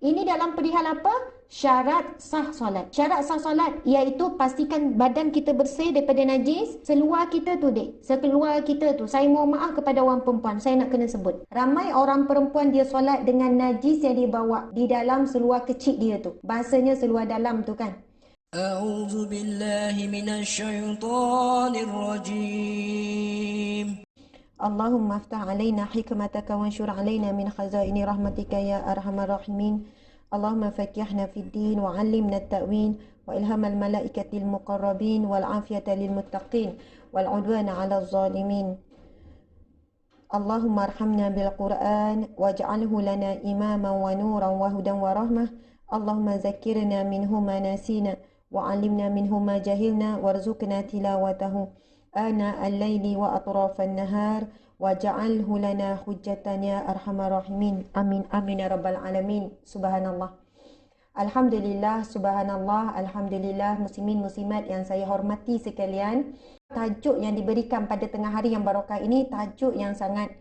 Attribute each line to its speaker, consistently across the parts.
Speaker 1: Ini dalam perihal apa? Syarat sah solat. Syarat sah solat iaitu pastikan badan kita bersih daripada najis. Seluar kita tu dek. Sekeluar kita tu. Saya mohon maaf kepada orang perempuan. Saya nak kena sebut. Ramai orang perempuan dia solat dengan najis yang dia bawa di dalam seluar kecil dia tu. Bahasanya seluar dalam tu kan.
Speaker 2: أعوذ بالله من الشيطان الرجيم
Speaker 1: اللهم افتح علينا حكمتك وانشر علينا من خزائن رحمتك يا أرحم الراحمين اللهم فكحنا في الدين وعلمنا التأويل وإلهام الملائكة المقربين والعافية للمتقين والعدوان على الظالمين اللهم ارحمنا بالقرآن واجعله لنا إماما ونورا وهدى ورحمة اللهم ذكرنا منه ما نسينا وعلمنا منه ما جهلنا وارزقنا تلاوته آناء الليل وأطراف النهار واجعله لنا حجة يا أرحم الراحمين آمين آمين يا رب العالمين سبحان الله. Alhamdulillah, subhanallah, alhamdulillah, muslimin muslimat yang saya hormati sekalian. Tajuk yang diberikan pada tengah hari yang barakah ini tajuk yang sangat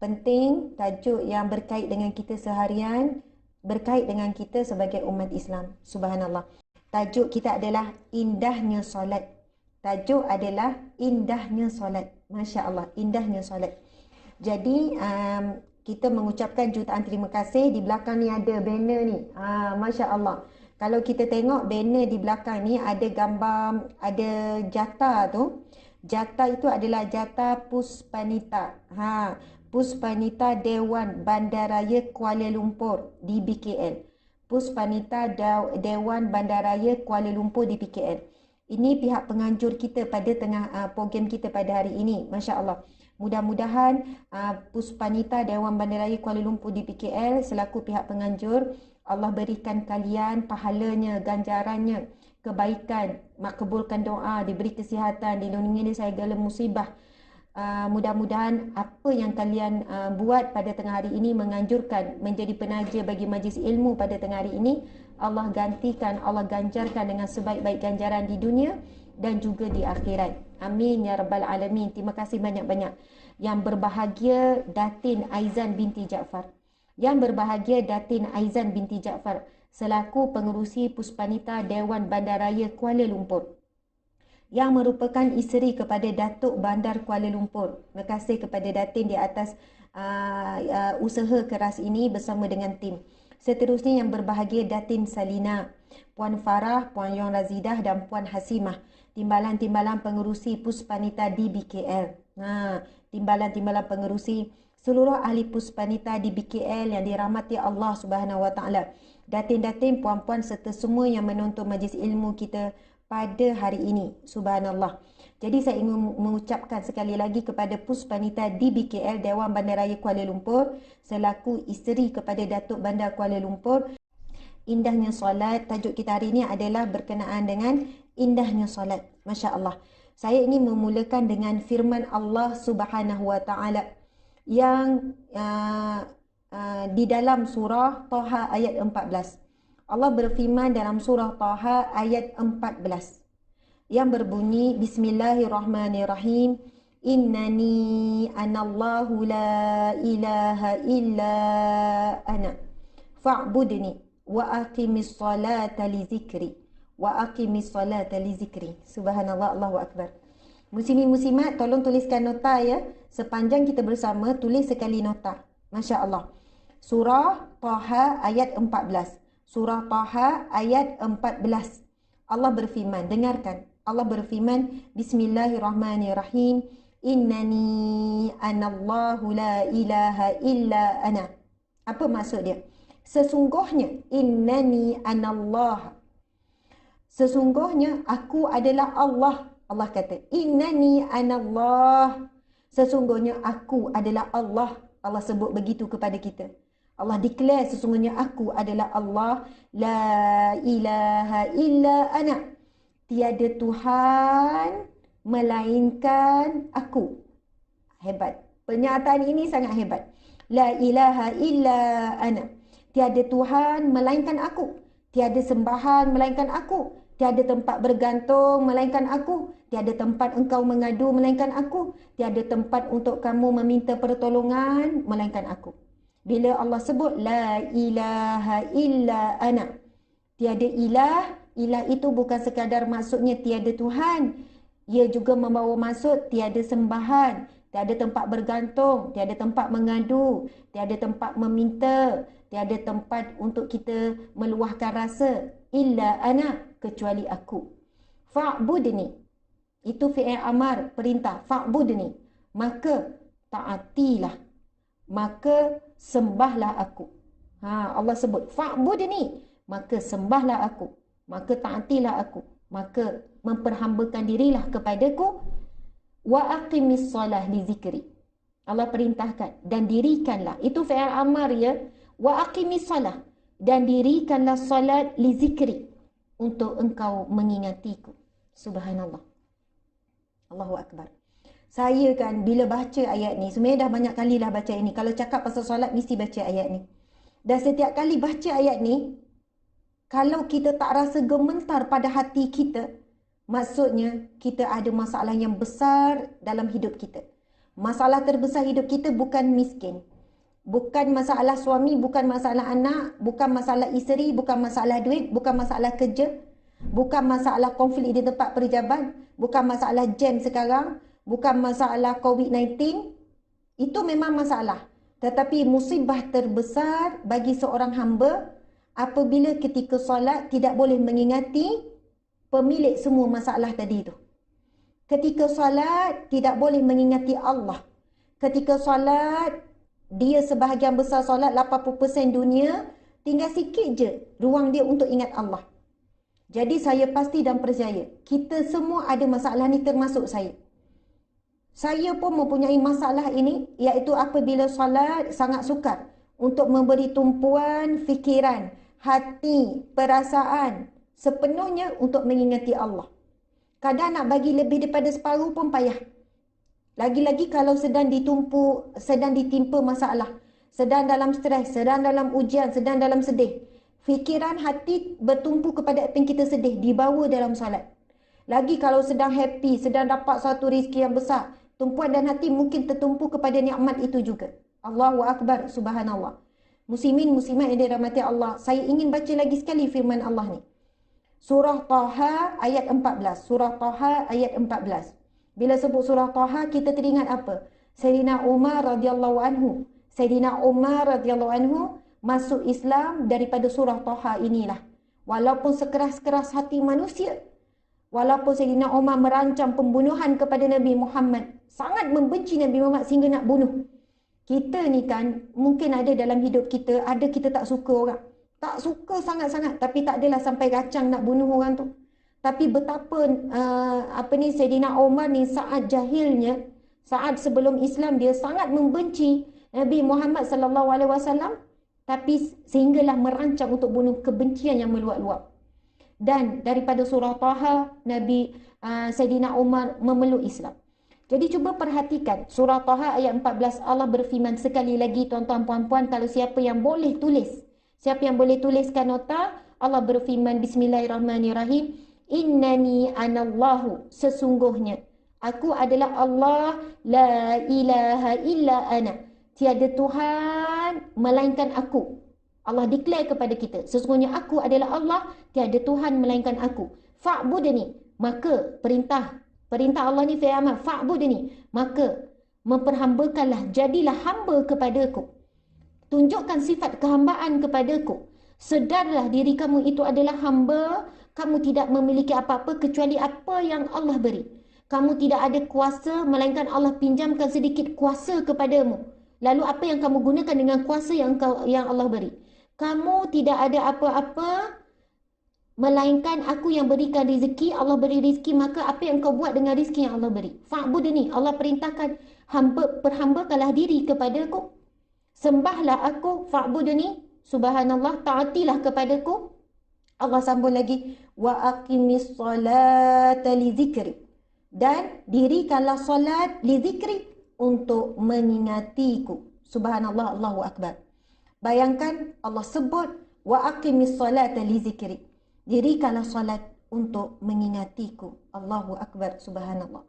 Speaker 1: penting, tajuk yang berkait dengan kita seharian, berkait dengan kita sebagai umat Islam. Subhanallah. Tajuk kita adalah indahnya solat. Tajuk adalah indahnya solat. Masya Allah, indahnya solat. Jadi kita mengucapkan jutaan terima kasih. Di belakang ni ada banner ni. Masya Allah. Kalau kita tengok banner di belakang ni ada gambar, ada jata tu. Jata itu adalah jata Puspanita. Puspanita Dewan Bandaraya Kuala Lumpur di BKL. Puspanita Dewan Bandaraya Kuala Lumpur di BKL. Ini pihak penganjur kita pada tengah program kita pada hari ini. Masya Allah. Mudah-mudahan Puspanita Dewan Bandaraya Kuala Lumpur di PKL selaku pihak penganjur, Allah berikan kalian pahalanya, ganjarannya, kebaikan, makbulkan doa, diberi kesihatan, dilindungi dari segala musibah. Mudah-mudahan apa yang kalian buat pada tengah hari ini menganjurkan menjadi penaja bagi majlis ilmu pada tengah hari ini, Allah gantikan, Allah ganjarkan dengan sebaik-baik ganjaran di dunia dan juga di akhirat. Amin ya rabbal alamin. Terima kasih banyak-banyak. Yang berbahagia Datin Aizan binti Jaafar. Yang berbahagia Datin Aizan binti Jaafar selaku pengerusi Puspanita Dewan Bandaraya Kuala Lumpur, yang merupakan isteri kepada Datuk Bandar Kuala Lumpur. Terima kasih kepada Datin di atas usaha keras ini bersama dengan tim. Seterusnya yang berbahagia Datin Salina, Puan Farah, Puan Yon Razidah dan Puan Hasimah, timbalan-timbalan pengerusi Puspanita di BKL. Timbalan-timbalan pengerusi seluruh ahli Puspanita di BKL yang dirahmati Allah Subhanahu Wa Taala. Datin-datin, puan-puan serta semua yang menonton majlis ilmu kita pada hari ini. Subhanallah. Jadi saya ingin mengucapkan sekali lagi kepada Puspanita di BKL Dewan Bandaraya Kuala Lumpur selaku isteri kepada Datuk Bandar Kuala Lumpur. Indahnya solat. Tajuk kita hari ini adalah berkenaan dengan indahnya solat. Masya Allah. Saya ingin memulakan dengan firman Allah Subhanahu Wa Taala yang di dalam surah Taha ayat 14. Allah berfirman dalam surah Taha ayat 14 yang berbunyi Bismillahirrahmanirrahim. Innani anallahu la ilaha illa ana fa'budni wa aqimis salata li zikri wa aqimis salata li zikri. Subhanallah, Allahu akbar. Muslimin muslimat, tolong tuliskan nota ya. Sepanjang kita bersama tulis sekali nota. Masya Allah. Surah Taha ayat 14. Surah Taha ayat 14. Allah berfirman, dengarkan. Allah berfirman, Bismillahirrahmanirrahim. Innani anallahu la ilaha illa ana. Apa maksud dia? Sesungguhnya, innani anallah. Sesungguhnya aku adalah Allah. Allah kata, innani anallah. Sesungguhnya aku adalah Allah. Allah sebut begitu kepada kita. Allah declare sesungguhnya aku adalah Allah. La ilaha illa ana. Tiada Tuhan melainkan aku. Hebat. Pernyataan ini sangat hebat. La ilaha illa ana. Tiada Tuhan melainkan aku. Tiada sembahan melainkan aku. Tiada tempat bergantung melainkan aku. Tiada tempat engkau mengadu melainkan aku. Tiada tempat untuk kamu meminta pertolongan melainkan aku. Bila Allah sebut la ilaha illa ana, tiada ilah, ilah itu bukan sekadar maksudnya tiada Tuhan. Ia juga membawa maksud tiada sembahan, tiada tempat bergantung, tiada tempat mengadu, tiada tempat meminta, tiada tempat untuk kita meluahkan rasa. Illa ana, kecuali aku. Fa'budni, itu fi'il amar, perintah. Fa'budni, maka taatilah, maka sembahlah aku. Allah sebut fa'budni, maka sembahlah aku, maka taatilah aku, maka memperhambakan dirilah kepadaku. Wa aqimis solah li zikri, Allah perintahkan, dan dirikanlah, itu fi'il amar ya. Wa aqimis solah, dan dirikanlah solat li zikri, untuk engkau mengingatiku. Subhanallah, Allahu Akbar. Saya kan bila baca ayat ni, sebenarnya dah banyak kali lah baca ini. Kalau cakap pasal solat mesti baca ayat ni. Dan setiap kali baca ayat ni, kalau kita tak rasa gementar pada hati kita, maksudnya kita ada masalah yang besar dalam hidup kita. Masalah terbesar hidup kita bukan miskin, bukan masalah suami, bukan masalah anak, bukan masalah isteri, bukan masalah duit, bukan masalah kerja, bukan masalah konflik di tempat pejabat, bukan masalah jam sekarang, bukan masalah COVID-19. Itu memang masalah. Tetapi musibah terbesar bagi seorang hamba apabila ketika solat tidak boleh mengingati pemilik semua masalah tadi itu. Ketika solat tidak boleh mengingati Allah. Ketika solat, dia sebahagian besar solat, 80% dunia, tinggal sikit je ruang dia untuk ingat Allah. Jadi saya pasti dan percaya, kita semua ada masalah ni, termasuk saya. Saya pun mempunyai masalah ini, iaitu apabila solat sangat sukar untuk memberi tumpuan fikiran, hati, perasaan sepenuhnya untuk mengingati Allah. Kadang nak bagi lebih daripada separuh pun payah. Lagi-lagi kalau sedang ditimpa masalah, sedang dalam stres, sedang dalam ujian, sedang dalam sedih. Fikiran hati bertumpu kepada apa yang kita sedih, dibawa dalam solat. Lagi kalau sedang happy, sedang dapat satu rezeki yang besar, tumpuan dan hati mungkin tertumpu kepada nikmat itu juga. Allahu Akbar, subhanallah. Muslimin, muslimat yang dirahmati Allah, saya ingin baca lagi sekali firman Allah ni. Surah Taha ayat 14. Surah Taha ayat 14. Bila sebut surah Taha, kita teringat apa? Sayyidina Umar radhiyallahu anhu. Sayyidina Umar radhiyallahu anhu masuk Islam daripada surah Taha inilah. Walaupun sekeras-keras hati manusia, walaupun Sayyidina Umar merancang pembunuhan kepada Nabi Muhammad, sangat membenci Nabi Muhammad sehingga nak bunuh. Kita ni kan, mungkin ada dalam hidup kita, ada kita tak suka orang. Tak suka sangat-sangat, tapi tak adalah sampai kacang nak bunuh orang tu. Tapi betapa Sayyidina Umar ni saat jahilnya, saat sebelum Islam, dia sangat membenci Nabi Muhammad sallallahu alaihi wasallam, tapi sehinggalah merancang untuk bunuh, kebencian yang meluap-luap. Dan daripada surah Taha, Sayyidina Umar memeluk Islam. Jadi cuba perhatikan surah Taha ayat 14, Allah berfirman sekali lagi, tuan-tuan puan-puan, kalau siapa yang boleh tulis, siapa yang boleh tuliskan nota, Allah berfirman, bismillahirrahmanirrahim, innani anallahu, sesungguhnya aku adalah Allah, la ilaha illa ana, tiada Tuhan melainkan aku. Allah declare kepada kita, sesungguhnya aku adalah Allah, tiada Tuhan melainkan aku. Fa'budni, maka perintah Allah ni fi'il amar, fa'budni, maka memperhambakanlah, jadilah hamba kepadaku. Tunjukkan sifat kehambaan kepadaku. Sedarlah diri kamu itu adalah hamba, kamu tidak memiliki apa-apa kecuali apa yang Allah beri. Kamu tidak ada kuasa melainkan Allah pinjamkan sedikit kuasa kepadamu. Lalu apa yang kamu gunakan dengan kuasa yang Allah beri? Kamu tidak ada apa-apa melainkan aku yang berikan rezeki, Allah beri rezeki, maka apa yang kau buat dengan rezeki yang Allah beri? Fa'budni, Allah perintahkan, perhambakanlah diri kepadaku. Sembahlah aku, fa'budni, subhanallah, taatilah kepadaku. Allah sambung lagi, wa aqimis salata li zikri, dan dirikanlah solat li zikri, untuk mengingatiku. Subhanallah, Allahu Akbar. Bayangkan Allah sebut wa aqimis salata li zikri, dirikanlah solat untuk mengingatiku. Allahu Akbar, subhanallah.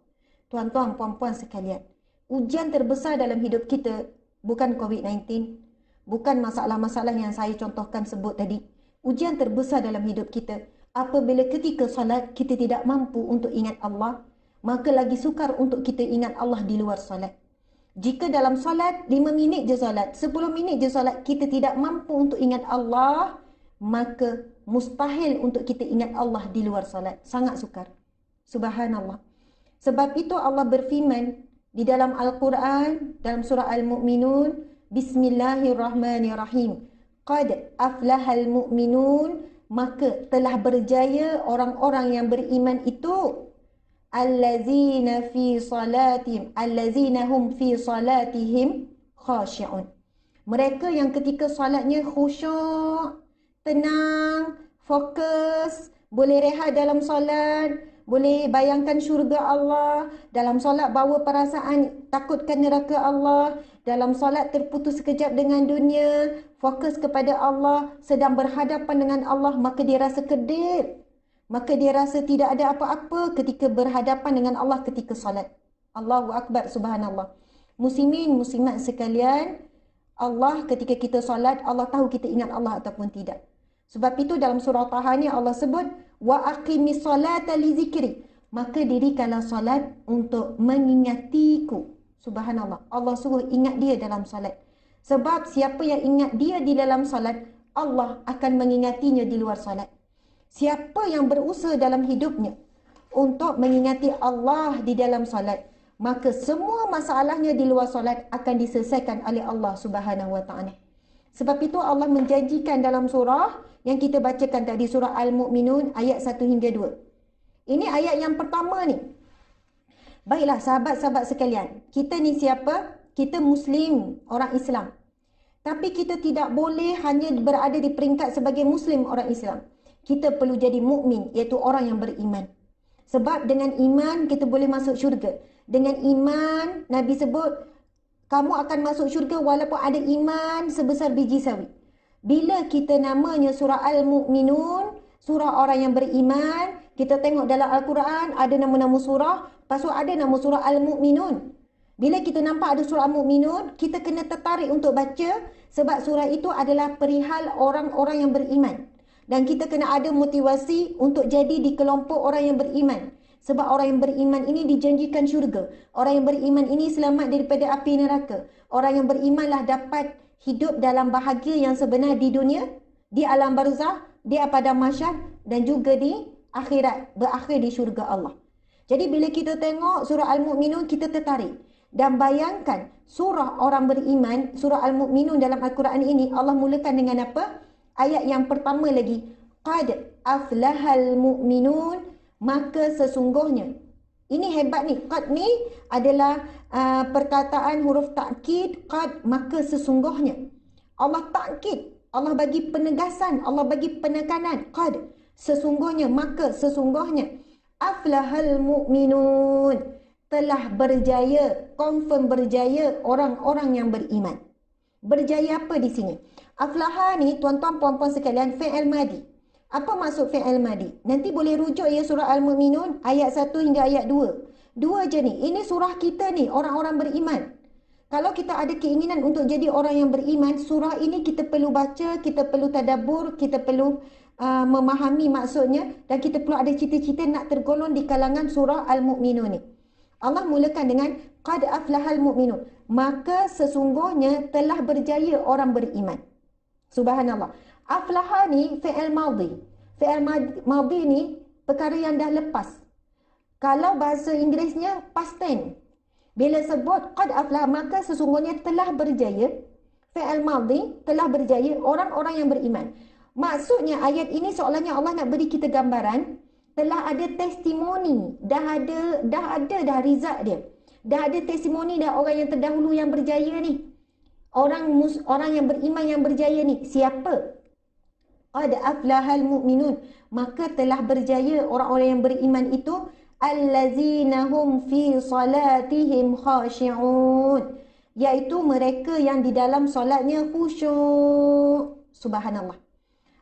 Speaker 1: Tuan-tuan, puan-puan sekalian, ujian terbesar dalam hidup kita bukan COVID-19, Bukan masalah-masalah yang saya contohkan sebut tadi. Ujian terbesar dalam hidup kita, apabila ketika solat kita tidak mampu untuk ingat Allah, maka lagi sukar untuk kita ingat Allah di luar solat. Jika dalam solat 5 minit je solat, 10 minit je solat, kita tidak mampu untuk ingat Allah, maka mustahil untuk kita ingat Allah di luar solat. Sangat sukar. Subhanallah. Sebab itu Allah berfirman di dalam Al-Quran, dalam surah Al-Mu'minun, Bismillahirrahmanirrahim. Qad aflahal mu'minun, maka telah berjaya orang-orang yang beriman itu. Allazina fi salatihim, allazina hum fi salatihim khashi'un. Mereka yang ketika salatnya khusyuk, tenang, fokus, boleh rehat dalam solat, boleh bayangkan syurga Allah, dalam solat bawa perasaan takutkan neraka Allah, dalam solat terputus sekejap dengan dunia, fokus kepada Allah, sedang berhadapan dengan Allah, maka dia rasa kedip. Maka dia rasa tidak ada apa-apa ketika berhadapan dengan Allah ketika solat. Allahu Akbar, subhanallah. Muslimin, muslimat sekalian, Allah ketika kita solat, Allah tahu kita ingat Allah ataupun tidak. Sebab itu dalam surah Taha ni Allah sebut, wa aqimis salata li zikri. Maka dirikanlah solat untuk mengingatiku. Subhanallah. Allah suruh ingat dia dalam solat. Sebab siapa yang ingat dia di dalam solat, Allah akan mengingatinya di luar solat. Siapa yang berusaha dalam hidupnya untuk mengingati Allah di dalam solat, maka semua masalahnya di luar solat akan diselesaikan oleh Allah Subhanahu wa taala. Sebab itu Allah menjanjikan dalam surah yang kita bacakan tadi, surah Al-Mu'minun ayat 1 hingga 2. Ini ayat yang pertama ni. Baiklah sahabat-sahabat sekalian, kita ni siapa? Kita Muslim, orang Islam. Tapi kita tidak boleh hanya berada di peringkat sebagai Muslim, orang Islam. Kita perlu jadi mukmin, iaitu orang yang beriman. Sebab dengan iman kita boleh masuk syurga. Dengan iman, Nabi sebut, kamu akan masuk syurga walaupun ada iman sebesar biji sawi. Bila kita namanya surah Al-Mu'minun, surah orang yang beriman, kita tengok dalam Al-Quran ada nama-nama surah, lepas tu ada nama surah Al-Mu'minun. Bila kita nampak ada surah Al-Mu'minun, kita kena tertarik untuk baca sebab surah itu adalah perihal orang-orang yang beriman. Dan kita kena ada motivasi untuk jadi di kelompok orang yang beriman. Sebab orang yang beriman ini dijanjikan syurga. Orang yang beriman ini selamat daripada api neraka. Orang yang berimanlah dapat hidup dalam bahagia yang sebenar di dunia, di alam barzah, di padang mahsyar dan juga di akhirat, berakhir di syurga Allah. Jadi bila kita tengok surah Al-Mu'minun, kita tertarik. Dan bayangkan surah orang beriman, surah Al-Mu'minun dalam Al-Quran ini, Allah mulakan dengan apa? Ayat yang pertama lagi, qad aflahal mu'minun, maka sesungguhnya. Ini hebat ni, qad ni adalah perkataan huruf takkid, qad, maka sesungguhnya. Allah takkid, Allah bagi penegasan, Allah bagi penekanan, qad, sesungguhnya, maka sesungguhnya. Aflahal mu'minun, telah berjaya, confirm berjaya orang-orang yang beriman. Berjaya apa di sini? Aflaha ni, tuan-tuan puan-puan sekalian, fi'il madi. Apa maksud fi'il madi? Nanti boleh rujuk ya surah Al-Mu'minun ayat 1 hingga ayat 2. Dua je ni. Ini surah kita ni, orang-orang beriman. Kalau kita ada keinginan untuk jadi orang yang beriman, surah ini kita perlu baca, kita perlu tadabbur, kita perlu memahami maksudnya dan kita perlu ada cita-cita nak tergolong di kalangan surah Al-Mu'minun ni. Allah mulakan dengan qad aflahal mu'minun. Maka sesungguhnya telah berjaya orang beriman. Subhanallah. Aflaha ni fi'il madhi. Fi'il madhi ni perkara yang dah lepas. Kalau bahasa Inggerisnya past tense. Bila sebut qad aflaha, maka sesungguhnya telah berjaya. Fi'il madhi, telah berjaya orang-orang yang beriman. Maksudnya ayat ini seolahnya Allah nak beri kita gambaran, telah ada testimoni, dah ada result dia. Dah ada testimoni dah orang yang terdahulu yang berjaya ni. Orang yang beriman yang berjaya ni siapa? Qad aflahal mu'minun, maka telah berjaya orang-orang yang beriman itu, allazina hum fi salatihim khashi'un, iaitu mereka yang di dalam solatnya khusyuk. Subhanallah.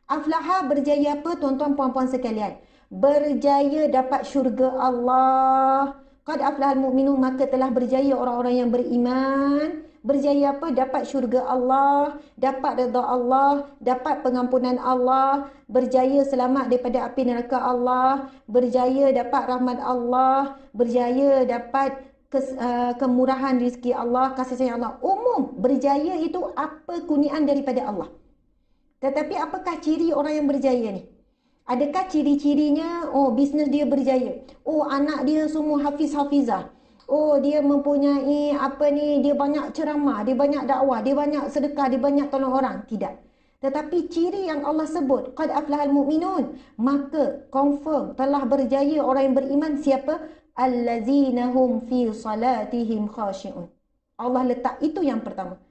Speaker 1: Aflaha berjaya apa tuan-tuan puan-puan sekalian? Berjaya dapat syurga Allah. Qad aflahal mu'minun, maka telah berjaya orang-orang yang beriman. Berjaya apa? Dapat syurga Allah, dapat redha Allah, dapat pengampunan Allah, berjaya selamat daripada api neraka Allah, berjaya dapat rahmat Allah, berjaya dapat kemurahan rezeki Allah, kasih sayang Allah. Umum, berjaya itu apa kurniaan daripada Allah. Tetapi apakah ciri orang yang berjaya ni? Adakah ciri-cirinya, oh bisnes dia berjaya, oh anak dia semua hafiz-hafizah, oh dia mempunyai dia banyak ceramah, dia banyak dakwah, dia banyak sedekah, dia banyak tolong orang? Tidak. Tetapi ciri yang Allah sebut, qad aflahal mu'minun, maka confirm telah berjaya orang yang beriman. Siapa? Allazina hum fi salatihim khashi'un. Allah letak itu yang pertama,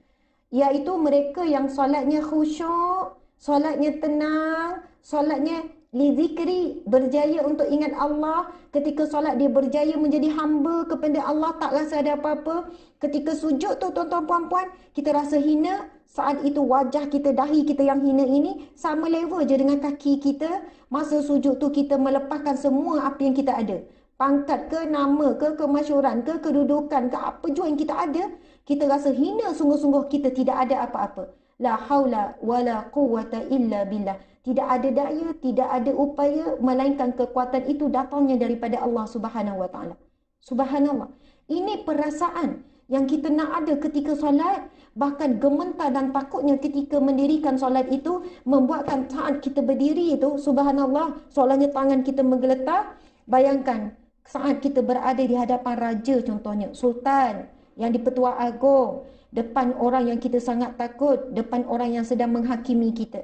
Speaker 1: iaitu mereka yang solatnya khusyuk, solatnya tenang, solatnya li zikri, berjaya untuk ingat Allah. Ketika solat dia berjaya menjadi hamba kepada Allah, tak rasa ada apa-apa. Ketika sujud tu tuan-tuan puan-puan, kita rasa hina. Saat itu wajah kita, dahi kita yang hina ini sama level je dengan kaki kita. Masa sujud tu kita melepaskan semua apa yang kita ada. Pangkat ke, nama ke, kemasyhuran ke, kedudukan ke, apa jua yang kita ada. Kita rasa hina sungguh-sungguh, kita tidak ada apa-apa. La haula wala quwwata illa billah. Tidak ada daya, tidak ada upaya, melainkan kekuatan itu datangnya daripada Allah Subhanahu wa taala. Subhanallah. Ini perasaan yang kita nak ada ketika solat, bahkan gementar dan takutnya ketika mendirikan solat itu membuatkan saat kita berdiri itu, subhanallah, soalnya tangan kita menggeletar. Bayangkan saat kita berada di hadapan raja contohnya, sultan yang di-Pertua Agong, depan orang yang kita sangat takut, depan orang yang sedang menghakimi kita.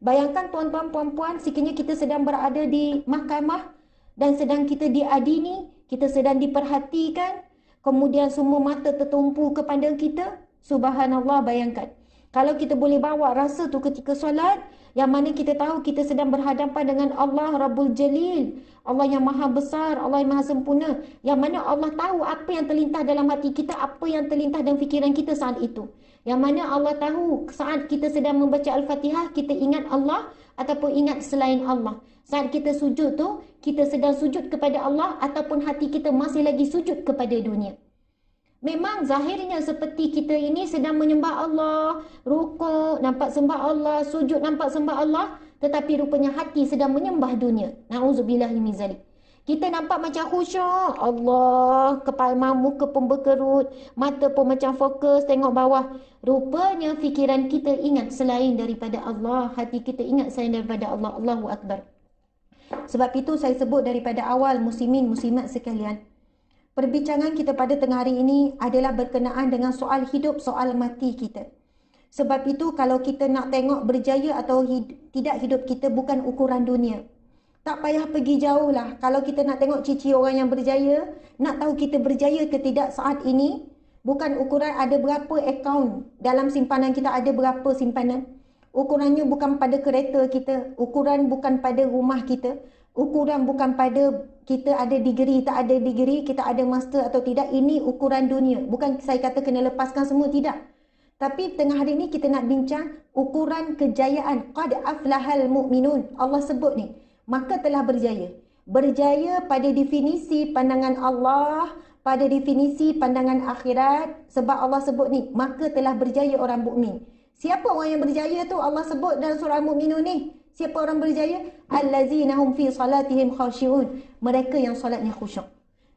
Speaker 1: Bayangkan tuan-tuan puan-puan, sekiranya kita sedang berada di mahkamah dan sedang kita diadili, kita sedang diperhatikan, kemudian semua mata tertumpu kepada kita. Subhanallah, bayangkan. Kalau kita boleh bawa rasa tu ketika solat, yang mana kita tahu kita sedang berhadapan dengan Allah Rabbul Jalil, Allah yang maha besar, Allah yang maha sempurna, yang mana Allah tahu apa yang terlintas dalam hati kita, apa yang terlintas dalam fikiran kita saat itu. Yang mana Allah tahu saat kita sedang membaca Al-Fatihah, kita ingat Allah ataupun ingat selain Allah. Saat kita sujud tu, kita sedang sujud kepada Allah ataupun hati kita masih lagi sujud kepada dunia. Memang zahirnya seperti kita ini sedang menyembah Allah, rukuk nampak sembah Allah, sujud nampak sembah Allah, tetapi rupanya hati sedang menyembah dunia. Nauzubillahi min zalik. Kita nampak macam khusyuk, Allah, kepala muka pun berkerut, mata pun macam fokus tengok bawah. Rupanya fikiran kita ingat selain daripada Allah, hati kita ingat selain daripada Allah. Allahu Akbar. Sebab itu saya sebut daripada awal, muslimin muslimat sekalian, perbincangan kita pada tengah hari ini adalah berkenaan dengan soal hidup, soal mati kita. Sebab itu kalau kita nak tengok berjaya atau tidak hidup kita bukan ukuran dunia. Tak payah pergi jauh lah. Kalau kita nak tengok ciri-ciri orang yang berjaya, nak tahu kita berjaya ke tidak saat ini, bukan ukuran ada berapa akaun dalam simpanan kita, ada berapa simpanan. Ukurannya bukan pada kereta kita, ukuran bukan pada rumah kita, ukuran bukan pada kita ada degree, tak ada degree, kita ada master atau tidak. Ini ukuran dunia. Bukan saya kata kena lepaskan semua, tidak. Tapi tengah hari ini kita nak bincang ukuran kejayaan. Qad aflahal mu'minun. Allah sebut ni, maka telah berjaya. Berjaya pada definisi pandangan Allah, pada definisi pandangan akhirat. Sebab Allah sebut ni, maka telah berjaya orang mukmin. Siapa orang yang berjaya tu? Allah sebut dalam surah Al-Mu'minun ni. Siapa orang berjaya? Allazina hum fi salatihim khashi'un. Mereka yang solatnya khusyuk.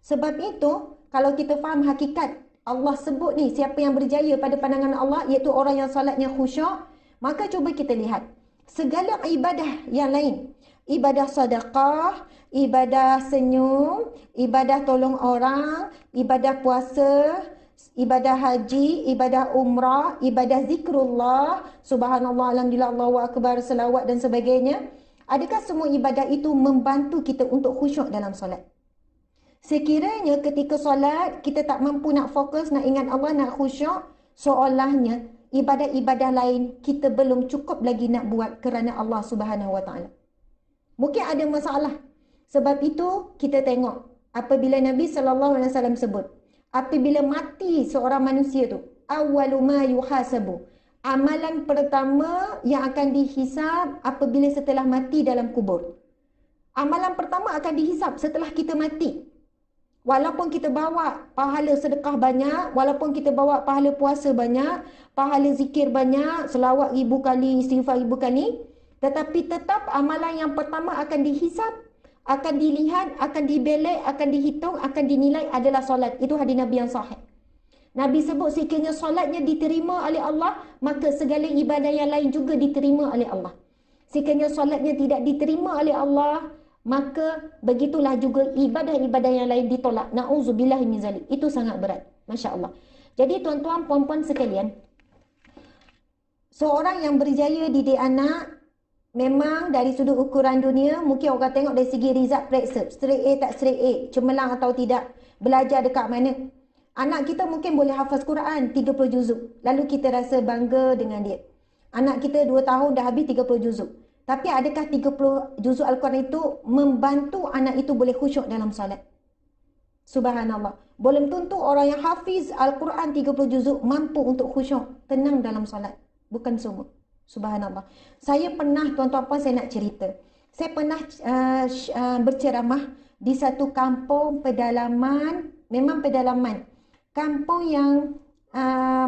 Speaker 1: Sebab itu, kalau kita faham hakikat Allah sebut ni, siapa yang berjaya pada pandangan Allah, iaitu orang yang solatnya khusyuk, maka cuba kita lihat segala ibadah yang lain, ibadah sedekah, ibadah senyum, ibadah tolong orang, ibadah puasa, ibadah haji, ibadah umrah, ibadah zikrullah, subhanallah, alhamdulillah, Allahu akbar, selawat dan sebagainya. Adakah semua ibadah itu membantu kita untuk khusyuk dalam solat? Sekiranya ketika solat kita tak mampu nak fokus, nak ingat Allah, nak khusyuk, seolahnya ibadah-ibadah lain kita belum cukup lagi nak buat kerana Allah Subhanahu Wa Taala. Mungkin ada masalah. Sebab itu kita tengok apabila Nabi sallallahu alaihi wasallam sebut, apabila mati seorang manusia tu, awwalu ma yuhasabu, amalan pertama yang akan dihisab apabila setelah mati dalam kubur. Amalan pertama akan dihisab setelah kita mati. Walaupun kita bawa pahala sedekah banyak, walaupun kita bawa pahala puasa banyak, pahala zikir banyak, selawat 1000 kali, istighfar 1000 kali, tetapi tetap amalan yang pertama akan dihisap, akan dilihat, akan dibelek, akan dihitung, akan dinilai adalah solat. Itu hadis Nabi yang sahih. Nabi sebut sekiranya solatnya diterima oleh Allah, maka segala ibadah yang lain juga diterima oleh Allah. Sekiranya solatnya tidak diterima oleh Allah, maka begitulah juga ibadah-ibadah yang lain ditolak. Na'udzubillahi min zalik. Itu sangat berat. Masya Allah. Jadi tuan-tuan, puan-puan sekalian, seorang yang berjaya didik anak, memang dari sudut ukuran dunia, mungkin orang tengok dari segi result periksa. Straight A tak straight A, cemerlang atau tidak, belajar dekat mana. Anak kita mungkin boleh hafaz Quran 30 juzuk. Lalu kita rasa bangga dengan dia. Anak kita 2 tahun dah habis 30 juzuk. Tapi adakah 30 juzuk Al-Quran itu membantu anak itu boleh khusyuk dalam salat? Subhanallah. Belum tentu orang yang hafiz Al-Quran 30 juzuk mampu untuk khusyuk, tenang dalam salat. Bukan semua. Subhanallah. Saya pernah, tuan-tuan puan, saya nak cerita. Saya pernah berceramah di satu kampung pedalaman, memang pedalaman. Kampung yang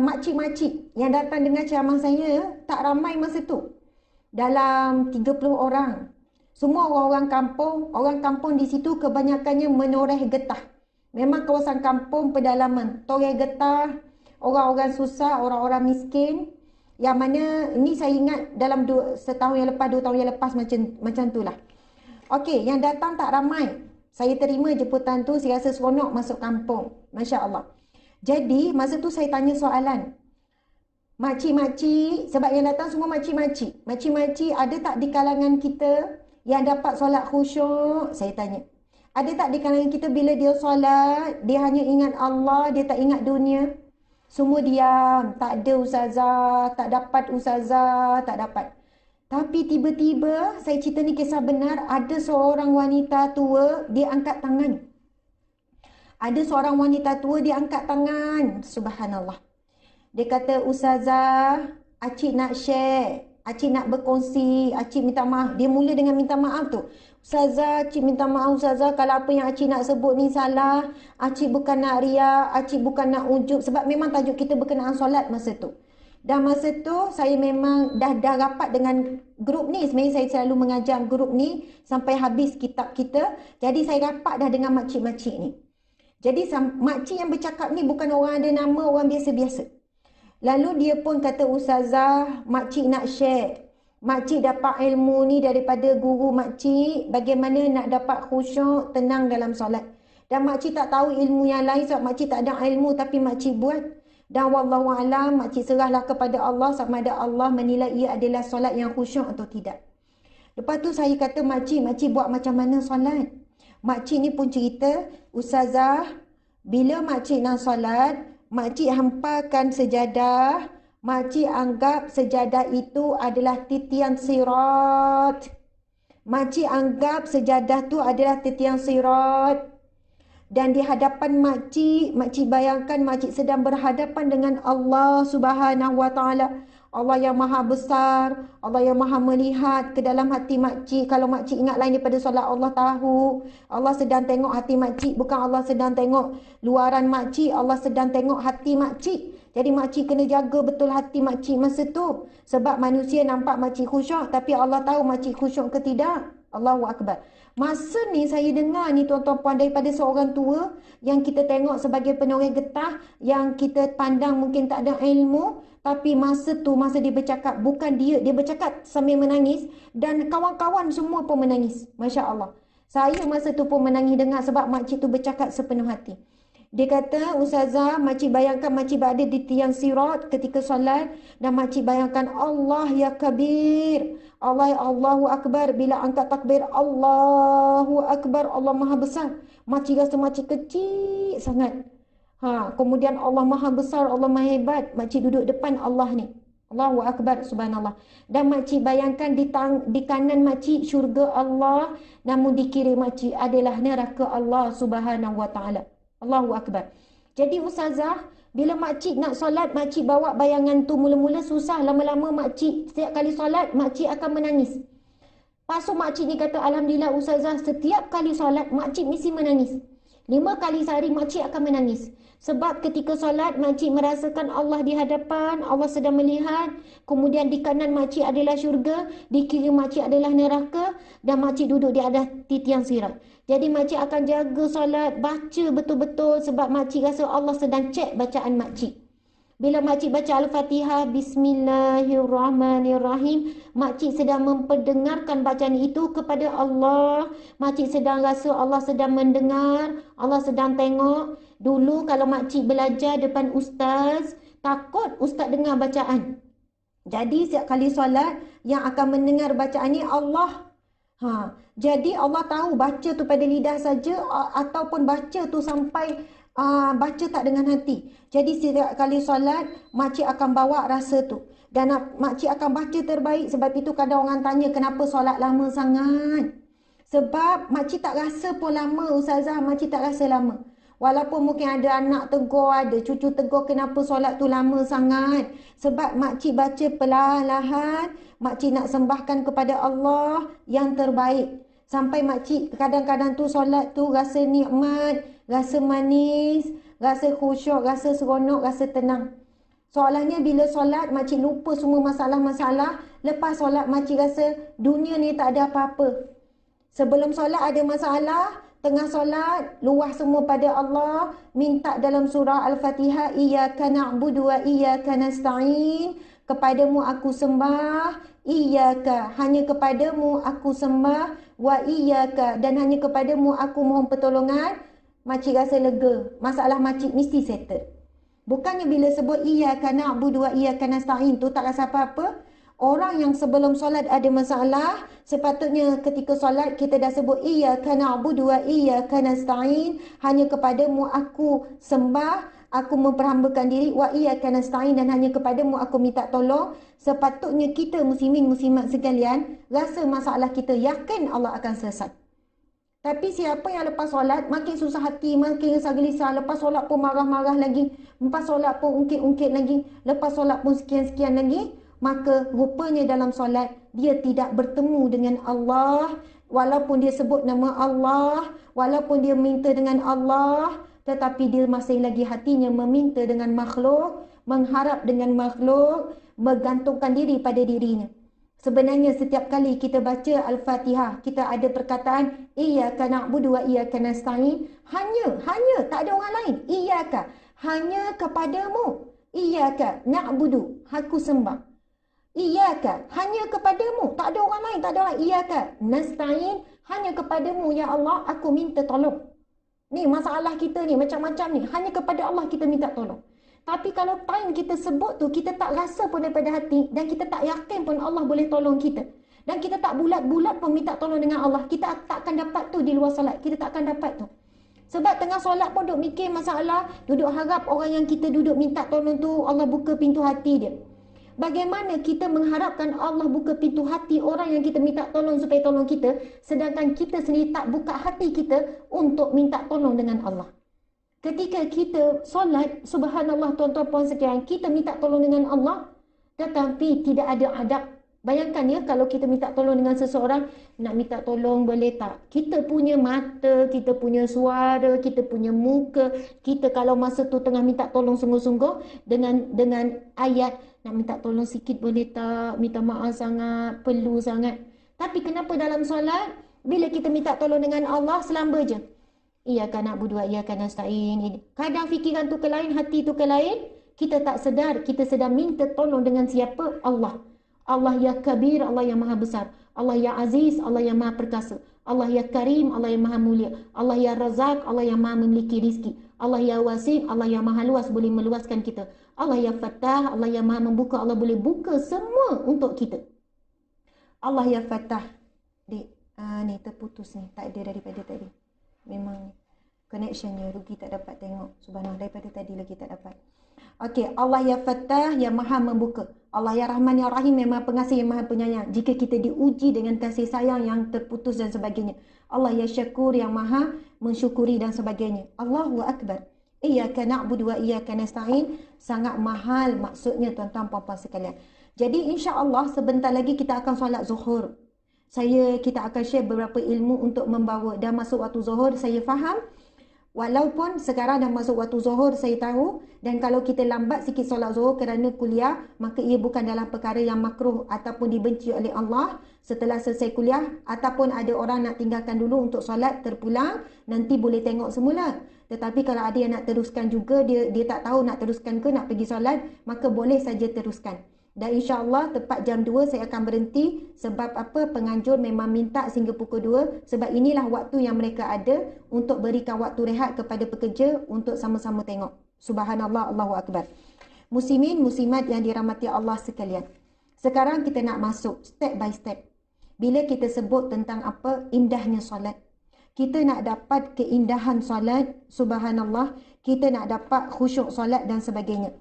Speaker 1: makcik-makcik yang datang dengar ceramah saya tak ramai masa tu. Dalam 30 orang. Semua orang kampung di situ kebanyakannya menoreh getah. Memang kawasan kampung pedalaman, toreh getah, orang-orang susah, orang-orang miskin. Yang mana ini saya ingat dalam setahun yang lepas, 2 tahun yang lepas macam itulah. Okey, yang datang tak ramai. Saya terima jemputan tu, saya rasa seronok masuk kampung. Masya Allah. Jadi masa tu saya tanya soalan. Makcik-makcik, sebab yang datang semua makcik-makcik. Makcik-makcik, ada tak di kalangan kita yang dapat solat khusyuk? Saya tanya. Ada tak di kalangan kita bila dia solat, dia hanya ingat Allah, dia tak ingat dunia? Semua diam. Tak ada ustazah, tak dapat ustazah, tak dapat. Tapi tiba-tiba, saya cerita ni kisah benar, ada seorang wanita tua, dia angkat tangan. Ada seorang wanita tua, dia angkat tangan. Subhanallah. Dia kata, ustazah, acik nak share, acik nak berkongsi, acik minta maaf. Dia mula dengan minta maaf tu. Ustazah, acik minta maaf ustazah kalau apa yang acik nak sebut ni salah. Acik bukan nak riak, acik bukan nak ujub. Sebab memang tajuk kita berkenaan solat masa tu. Dan masa tu saya memang dah rapat dengan grup ni. Sebenarnya saya selalu mengajar grup ni sampai habis kitab kita. Jadi saya rapat dah dengan makcik-makcik ni. Jadi makcik yang bercakap ni bukan orang ada nama, orang biasa-biasa. Lalu dia pun kata, ustazah, makcik nak share. Makcik dapat ilmu ni daripada guru makcik. Bagaimana nak dapat khusyuk, tenang dalam solat. Dan makcik tak tahu ilmu yang lain sebab makcik tak ada ilmu tapi makcik buat. Dan wallahualam, makcik serahlah kepada Allah sama ada Allah menilai ia adalah solat yang khusyuk atau tidak. Lepas tu saya kata, makcik buat macam mana solat? Makcik ni pun cerita, ustazah, bila makcik nak solat, makcik hampakan sejadah, makcik anggap sejadah itu adalah titian sirat. Makcik anggap sejadah tu adalah titian sirat. Dan di hadapan makcik bayangkan makcik sedang berhadapan dengan Allah Subhanahu Wa Taala. Allah yang maha besar, Allah yang maha melihat ke dalam hati makcik. Kalau makcik ingat lain daripada solat, Allah tahu. Allah sedang tengok hati makcik, bukan Allah sedang tengok luaran makcik. Allah sedang tengok hati makcik. Jadi makcik kena jaga betul hati makcik masa tu. Sebab manusia nampak makcik khusyuk, tapi Allah tahu makcik khusyuk ke tidak. Allahu Akbar. Masa ni saya dengar ni tuan-tuan puan daripada seorang tua yang kita tengok sebagai penoreh getah, yang kita pandang mungkin tak ada ilmu, tapi masa tu, masa dia bercakap, bukan dia bercakap sambil menangis dan kawan-kawan semua pun menangis. Masya Allah. Saya masa tu pun menangis dengar sebab makcik tu bercakap sepenuh hati. Dia kata, ustazah, makcik bayangkan makcik berada di tiang sirat ketika solat dan makcik bayangkan Allah ya kabir. Allah ya Allahu Akbar. Bila angkat takbir, Allahu Akbar, Allah maha besar. Makcik rasa makcik kecil sangat. Kemudian Allah maha besar, Allah maha hebat. Makcik duduk depan Allah ni. Allahu Akbar, subhanallah. Dan makcik bayangkan di kanan makcik syurga Allah, namun di kiri makcik adalah neraka Allah Subhanahu Wa Taala. Allahu Akbar. Jadi ustazah, bila makcik nak solat, makcik bawa bayangan tu mula-mula susah. Lama-lama makcik, setiap kali solat, makcik akan menangis. Lepas tu makcik ni kata, alhamdulillah ustazah, setiap kali solat, makcik mesti menangis.
Speaker 3: 5 kali sehari makcik akan menangis. Sebab ketika solat, makcik merasakan Allah di hadapan, Allah sedang melihat. Kemudian di kanan makcik adalah syurga, di kiri makcik adalah neraka, dan makcik duduk di atas titian sirat. Jadi makcik akan jaga solat, baca betul-betul sebab makcik rasa Allah sedang cek bacaan makcik. Bila makcik baca Al-Fatihah, Bismillahirrahmanirrahim, makcik sedang memperdengarkan bacaan itu kepada Allah. Makcik sedang rasa Allah sedang mendengar, Allah sedang tengok. Dulu kalau makcik belajar depan ustaz, takut ustaz dengar bacaan. Jadi setiap kali solat yang akan mendengar bacaan ni Allah. Jadi Allah tahu baca tu pada lidah saja ataupun baca tu sampai baca tak dengan hati. Jadi setiap kali solat, makcik akan bawa rasa tu. Dan makcik akan baca terbaik. Sebab itu kadang orang tanya kenapa solat lama sangat. Sebab makcik tak rasa pun lama ustazah, makcik tak rasa lama. Walaupun mungkin ada anak tegur, ada cucu tegur kenapa solat tu lama sangat. Sebab makcik baca perlahan-lahan, makcik nak sembahkan kepada Allah yang terbaik. Sampai makcik kadang-kadang tu solat tu rasa nikmat, rasa manis, rasa khusyuk, rasa seronok, rasa tenang. Soalnya bila solat, makcik lupa semua masalah-masalah. Lepas solat, makcik rasa dunia ni tak ada apa-apa. Sebelum solat ada masalah, tengah solat, luah semua pada Allah. Minta dalam surah Al-Fatihah, Iyyaka na'budu wa iyyaka nasta'in. Kepadamu aku sembah, Iyyaka, hanya kepadamu aku sembah, wa iyyaka, dan hanya kepadamu aku mohon pertolongan. Makcik rasa lega, masalah makcik mesti settle. Bukannya bila sebut Iyyaka na'budu wa iyyaka nasta'in tu tak rasa apa-apa. Orang yang sebelum solat ada masalah, sepatutnya ketika solat kita dah sebut Iyyaka na'budu wa iyyaka nasta'in, hanya kepadamu aku sembah, aku memperhambakan diri, wa iyyaka nasta'in, dan hanya kepadamu aku minta tolong. Sepatutnya kita muslimin muslimat sekalian rasa masalah kita, yakin Allah akan selesai. Tapi siapa yang lepas solat makin susah hati, makin risau gelisah, lepas solat pun marah-marah lagi, lepas solat pun ungkit-ungkit lagi, lepas solat pun sekian-sekian lagi, maka rupanya dalam solat dia tidak bertemu dengan Allah. Walaupun dia sebut nama Allah, walaupun dia minta dengan Allah, tetapi dia masih lagi hatinya meminta dengan makhluk, mengharap dengan makhluk, bergantungkan diri pada dirinya. Sebenarnya setiap kali kita baca Al-Fatihah, kita ada perkataan Iyyaka na'budu wa iyyaka nasta'in. Hanya, tak ada orang lain. Iyyaka, hanya kepadamu. Iyyaka na'budu, aku sembah. Iyyaka, hanya kepadamu, tak ada orang lain, tak ada orang. Iyyaka nasta'in, hanya kepadamu ya Allah aku minta tolong. Ni masalah kita ni macam-macam ni, hanya kepada Allah kita minta tolong. Tapi kalau time kita sebut tu, kita tak rasa pun daripada hati, dan kita tak yakin pun Allah boleh tolong kita, dan kita tak bulat-bulat pun minta tolong dengan Allah, kita tak akan dapat tu di luar solat. Kita tak akan dapat tu. Sebab tengah solat pun duduk mikir masalah, duduk harap orang yang kita duduk minta tolong tu Allah buka pintu hati dia. Bagaimana kita mengharapkan Allah buka pintu hati orang yang kita minta tolong supaya tolong kita, sedangkan kita sendiri tak buka hati kita untuk minta tolong dengan Allah. Ketika kita solat, subhanallah tuan-tuan puan sekalian, kita minta tolong dengan Allah, tetapi tidak ada adab. Bayangkan ya, kalau kita minta tolong dengan seseorang, nak minta tolong boleh tak? Kita punya mata, kita punya suara, kita punya muka, kita kalau masa tu tengah minta tolong sungguh-sungguh dengan ayat, nak minta tolong sikit boleh tak? Minta maaf sangat, perlu sangat. Tapi kenapa dalam solat, bila kita minta tolong dengan Allah, selamba je. Iyyaka na'budu wa iyyaka nasta'in. Kadang fikiran tu ke lain, hati tu ke lain, kita tak sedar, kita sedang minta tolong dengan siapa? Allah. Allah ya kabir, Allah yang maha besar. Allah ya aziz, Allah yang maha perkasa. Allah ya karim, Allah yang maha mulia. Allah ya razak, Allah yang maha memiliki rizki. Allah ya wasi', Allah yang maha luas, boleh meluaskan kita. Allah ya fattah, Allah yang maha membuka, Allah boleh buka semua untuk kita. Allah ya fattah. Dik, ni terputus ni, tak ada daripada tadi. Memang connectionnya rugi, tak dapat tengok. Subhanallah, daripada tadi lagi tak dapat. Okey, Allah ya Fattah, yang maha membuka. Allah ya Rahman ya Rahim, yang maha pengasih, yang maha penyayang. Jika kita diuji dengan kasih sayang yang terputus dan sebagainya. Allah ya Syakur, yang maha mensyukuri dan sebagainya. Allahu Akbar. Iyyaka na'budu wa iyyaka nasta'in. Sangat mahal maksudnya tuan-tuan puan-puan sekalian. Jadi insya-Allah sebentar lagi kita akan solat zuhur. Kita akan share beberapa ilmu untuk membawa. Dah masuk waktu zuhur, saya faham.
Speaker 1: Walaupun sekarang dah masuk waktu zuhur, saya tahu, dan kalau kita lambat sikit solat zuhur kerana kuliah, maka ia bukan dalam perkara yang makruh ataupun dibenci oleh Allah setelah selesai kuliah, ataupun ada orang nak tinggalkan dulu untuk solat terpulang, nanti boleh tengok semula. Tetapi kalau ada yang nak teruskan juga, dia tak tahu nak teruskan ke nak pergi solat, maka boleh saja teruskan. Dan insya-Allah tepat jam 2 saya akan berhenti. Sebab apa? Penganjur memang minta sehingga pukul 2. Sebab inilah waktu yang mereka ada untuk berikan waktu rehat kepada pekerja untuk sama-sama tengok. Subhanallah, Allahu Akbar. Muslimin, muslimat yang dirahmati Allah sekalian. Sekarang kita nak masuk step by step. Bila kita sebut tentang apa? Indahnya solat. Kita nak dapat keindahan solat. Subhanallah. Kita nak dapat khusyuk solat dan sebagainya.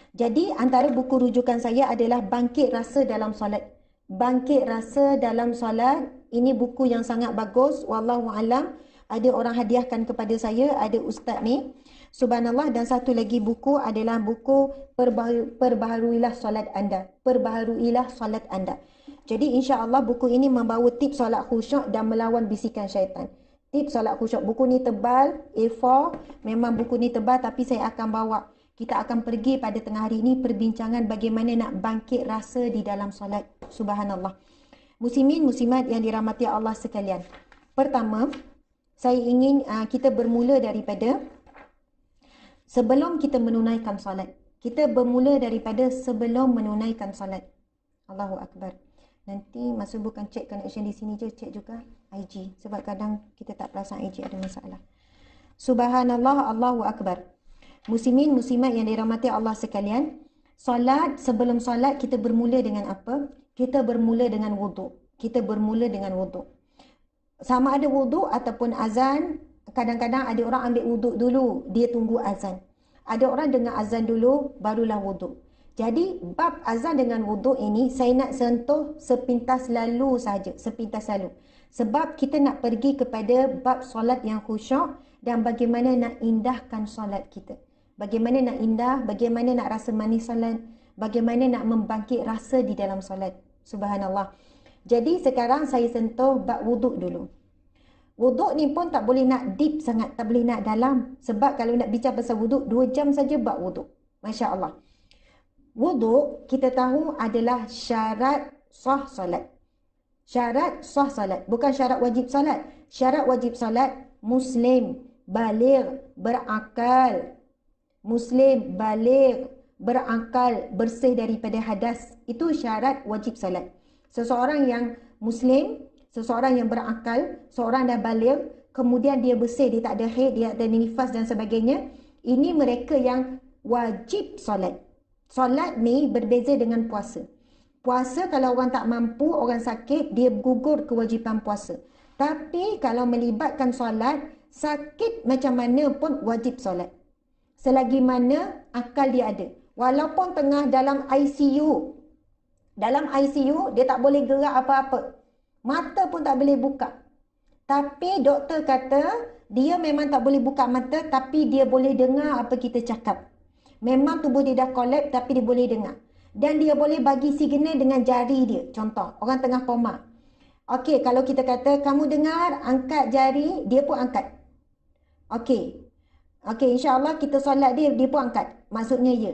Speaker 1: Jadi antara buku rujukan saya adalah Bangkit Rasa Dalam Solat. Bangkit Rasa Dalam Solat. Ini buku yang sangat bagus. Wallahu alam. Ada orang hadiahkan kepada saya. Ada ustaz ni. Subhanallah. Dan satu lagi buku adalah buku Perbaharuilah Solat Anda. Perbaharuilah Solat Anda. Jadi insya-Allah buku ini membawa tips solat khusyuk dan melawan bisikan syaitan. Tips solat khusyuk. Buku ni tebal. A4. Memang buku ni tebal tapi saya akan bawa. Kita akan pergi pada tengah hari ini perbincangan bagaimana nak bangkit rasa di dalam solat. Subhanallah. Muslimin, muslimat yang dirahmati Allah sekalian. Pertama, saya ingin kita bermula daripada sebelum kita menunaikan solat. Kita bermula daripada sebelum menunaikan solat. Allahu Akbar. Nanti masa bukan check connection di sini je, check juga IG. Sebab kadang kita tak perasan IG ada masalah. Subhanallah, Allahu Akbar. Muslimin, muslimat yang dirahmati Allah sekalian. Solat, sebelum solat kita bermula dengan apa? Kita bermula dengan wuduk. Kita bermula dengan wuduk. Sama ada wuduk ataupun azan. Kadang-kadang ada orang ambil wuduk dulu, dia tunggu azan. Ada orang dengar azan dulu, barulah wuduk. Jadi bab azan dengan wuduk ini saya nak sentuh sepintas lalu saja, sepintas lalu. Sebab kita nak pergi kepada bab solat yang khusyuk dan bagaimana nak indahkan solat kita. Bagaimana nak indah, bagaimana nak rasa manis solat, bagaimana nak membangkit rasa di dalam solat. Subhanallah. Jadi sekarang saya sentuh bab wuduk dulu. Wuduk ni pun tak boleh nak deep sangat, tak boleh nak dalam. Sebab kalau nak bincang pasal wuduk, 2 jam saja bab wuduk. Masya Allah. Wuduk kita tahu adalah syarat sah solat. Syarat sah solat. Bukan syarat wajib solat. Syarat wajib solat, Muslim, baligh, berakal. Muslim, baligh, berakal, bersih daripada hadas. Itu syarat wajib salat. Seseorang yang Muslim, seseorang yang berakal, seorang dah baligh, kemudian dia bersih, dia tak ada haid, dia tak ada nifas dan sebagainya. Ini mereka yang wajib solat. Solat ni berbeza dengan puasa. Puasa kalau orang tak mampu, orang sakit, dia gugur kewajipan puasa. Tapi kalau melibatkan solat, sakit macam mana pun wajib solat. Selagi mana akal dia ada. Walaupun tengah dalam ICU. Dalam ICU, dia tak boleh gerak apa-apa. Mata pun tak boleh buka. Tapi doktor kata, dia memang tak boleh buka mata, tapi dia boleh dengar apa kita cakap. Memang tubuh dia dah collapse, tapi dia boleh dengar. Dan dia boleh bagi signal dengan jari dia. Contoh, orang tengah koma. Okey, kalau kita kata, kamu dengar, angkat jari, dia pun angkat. Okey. Okey, insya-Allah kita solat dia pun angkat. Maksudnya ya.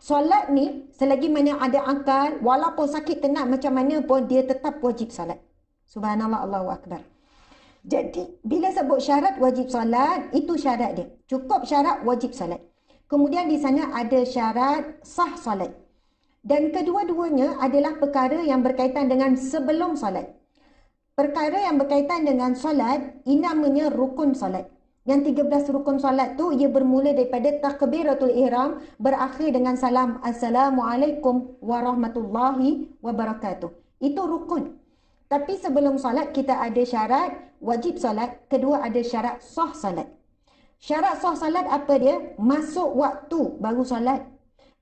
Speaker 1: Solat ni selagi mana ada akal, walaupun sakit tenat macam mana pun dia tetap wajib solat. Subhanallah, Allahu Akbar. Jadi bila sebut syarat wajib solat, itu syarat dia. Cukup syarat wajib solat. Kemudian di sana ada syarat sah solat. Dan kedua-duanya adalah perkara yang berkaitan dengan sebelum solat. Perkara yang berkaitan dengan solat, ini namanya rukun solat. Yang 13 rukun solat tu ia bermula daripada takbiratul ihram berakhir dengan salam Assalamualaikum warahmatullahi wabarakatuh. Itu rukun. Tapi sebelum solat kita ada syarat wajib solat, kedua ada syarat sah solat. Syarat sah solat apa dia? Masuk waktu baru solat.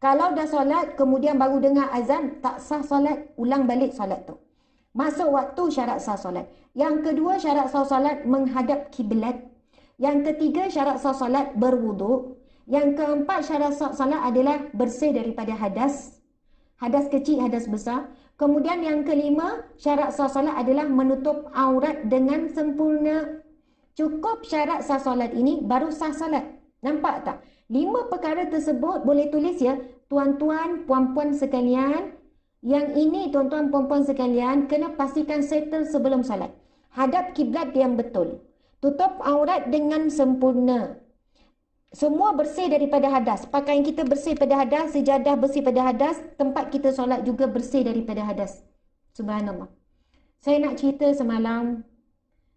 Speaker 1: Kalau dah solat kemudian baru dengar azan, tak sah solat, ulang balik solat tu. Masuk waktu syarat sah solat. Yang kedua syarat sah solat menghadap kiblat. Yang ketiga syarat sah salat berwuduk. Yang keempat syarat sah salat adalah bersih daripada hadas. Hadas kecil, hadas besar. Kemudian yang kelima syarat sah salat adalah menutup aurat dengan sempurna.
Speaker 3: Cukup syarat sah solat ini baru sah solat. Nampak tak? 5 perkara tersebut boleh tulis ya. Tuan-tuan, puan-puan sekalian. Yang ini tuan-tuan, puan-puan sekalian, kena pastikan settle sebelum solat. Hadap kiblat yang betul. Tutup aurat dengan sempurna. Semua bersih daripada hadas. Pakaian kita bersih pada hadas, sejadah bersih pada hadas, tempat kita solat juga bersih daripada hadas. Subhanallah. Saya nak cerita semalam,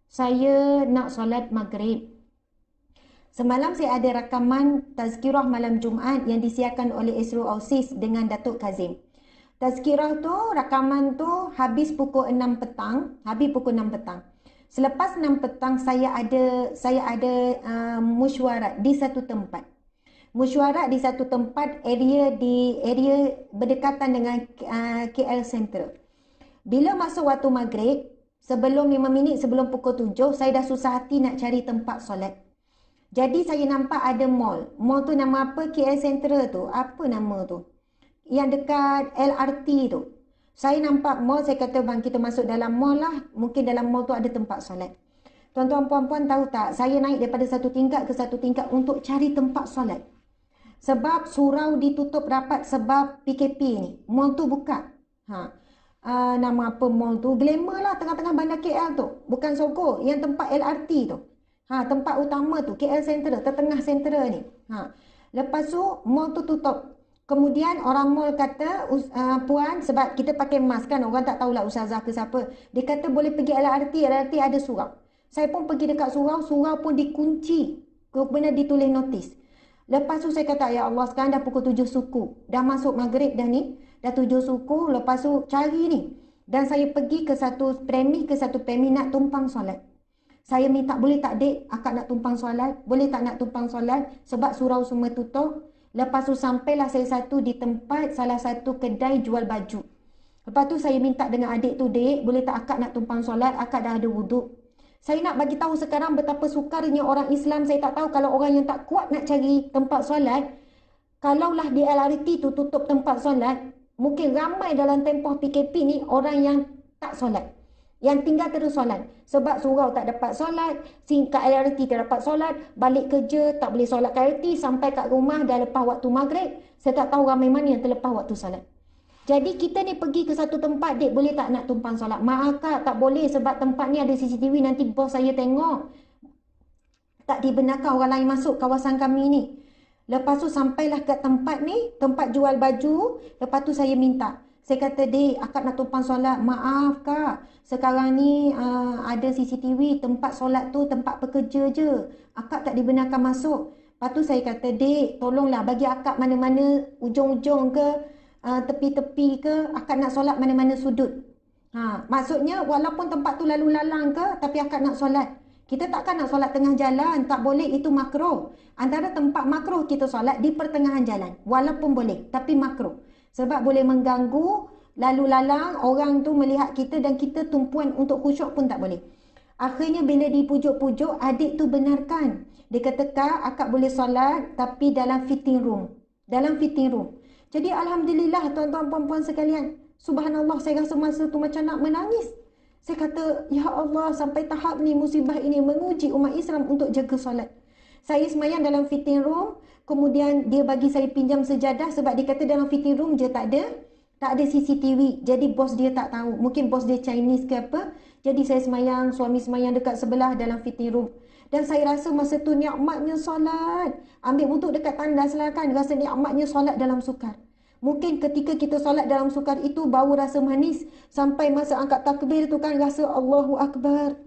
Speaker 3: saya nak solat maghrib. Semalam saya ada rakaman tazkirah malam Jumaat yang disiarkan oleh Esro Ausis dengan Datuk Kazim. Tazkirah tu, rakaman tu habis pukul 6 petang, Selepas 6 petang saya ada mesyuarat di satu tempat. Mesyuarat di satu tempat area berdekatan dengan KL Central. Bila masuk waktu maghrib, sebelum 5 minit sebelum pukul 7, saya dah susah hati nak cari tempat solat. Jadi saya nampak ada mall. Mall tu nama apa? KL Central tu. Apa nama tu? Yang dekat LRT tu. Saya nampak mall, saya kata bang kita masuk dalam mall lah. Mungkin dalam mall tu ada tempat solat. Tuan-tuan puan-puan tahu tak? Saya naik daripada satu tingkat ke satu tingkat untuk cari tempat solat. Sebab surau ditutup rapat sebab PKP ni. Mall tu buka. Nama apa mall tu? Glamour lah tengah-tengah bandar KL tu. Bukan Sogo. Yang tempat LRT tu. Tempat utama tu. KL Central. Tertengah Central ni. Lepas tu mall tu tutup. Kemudian orang mall kata, puan, sebab kita pakai mask kan, orang tak tahulah ustazah ke siapa. Dia kata boleh pergi LRT ada surau. Saya pun pergi dekat surau pun dikunci. Kemudian ditulis notis. Lepas tu saya kata, ya Allah sekarang dah pukul 7 suku. Dah masuk maghrib dah ni. Dah 7 suku, lepas tu cari ni. Dan saya pergi ke satu premis nak tumpang solat. Saya minta, boleh tak dek, akak nak tumpang solat? Boleh tak nak tumpang solat? Sebab surau semua tutup. Lepas tu sampailah saya di tempat salah satu kedai jual baju. Lepas tu saya minta dengan adik tu, dek, boleh tak akak nak tumpang solat? Akak dah ada wuduk. Saya nak bagi tahu sekarang betapa sukarnya orang Islam. Saya tak tahu kalau orang yang tak kuat nak cari tempat solat, kalaulah di LRT tu tutup tempat solat, mungkin ramai dalam tempoh PKP ni orang yang tak solat. Yang tinggal terus solat. Sebab surau tak dapat solat, kat LRT tak dapat solat, balik kerja tak boleh solat kat LRT, sampai kat rumah dah lepas waktu maghrib. Saya tak tahu ramai mana yang terlepas waktu solat. Jadi kita ni pergi ke satu tempat, dek boleh tak nak tumpang solat? Maaf kak, tak boleh sebab tempat ni ada CCTV, nanti bos saya tengok. Tak dibenarkan orang lain masuk kawasan kami ni. Lepas tu sampailah kat tempat ni, tempat jual baju. Lepas tu saya minta. Saya kata, dek, akak nak tumpang solat. Maaf kak, sekarang ni ada CCTV, tempat solat tu tempat pekerja je. Akak tak dibenarkan masuk. Lepas tu saya kata, dek, tolonglah bagi akak mana-mana ujung-ujung ke, tepi-tepi ke, akak nak solat mana-mana sudut. Maksudnya walaupun tempat tu lalu lalang ke, tapi akak nak solat. Kita takkan nak solat tengah jalan, tak boleh, itu makruh. Antara tempat makruh kita solat di pertengahan jalan. Walaupun boleh, tapi makruh. Sebab boleh mengganggu lalu lalang, orang tu melihat kita dan kita tumpuan untuk khusyuk pun tak boleh. Akhirnya bila dipujuk-pujuk, adik tu benarkan. Dia kata, kak, akak boleh solat tapi dalam fitting room. Dalam fitting room. Jadi alhamdulillah tuan-tuan puan-puan sekalian. Subhanallah, saya rasa masa tu macam nak menangis. Saya kata, ya Allah, sampai tahap ni musibah ini menguji umat Islam untuk jaga solat. Saya semayang dalam fitting room, kemudian dia bagi saya pinjam sejadah sebab dia kata dalam fitting room je tak ada CCTV. Jadi bos dia tak tahu. Mungkin bos dia Chinese ke apa. Jadi saya semayang, suami semayang dekat sebelah dalam fitting room. Dan saya rasa masa tu nikmatnya solat. Ambil wuduk dekat tandas lah kan. Rasa nikmatnya solat dalam sukar. Mungkin ketika kita solat dalam sukar itu bau rasa manis. Sampai masa angkat takbir tu kan rasa Allahu Akbar.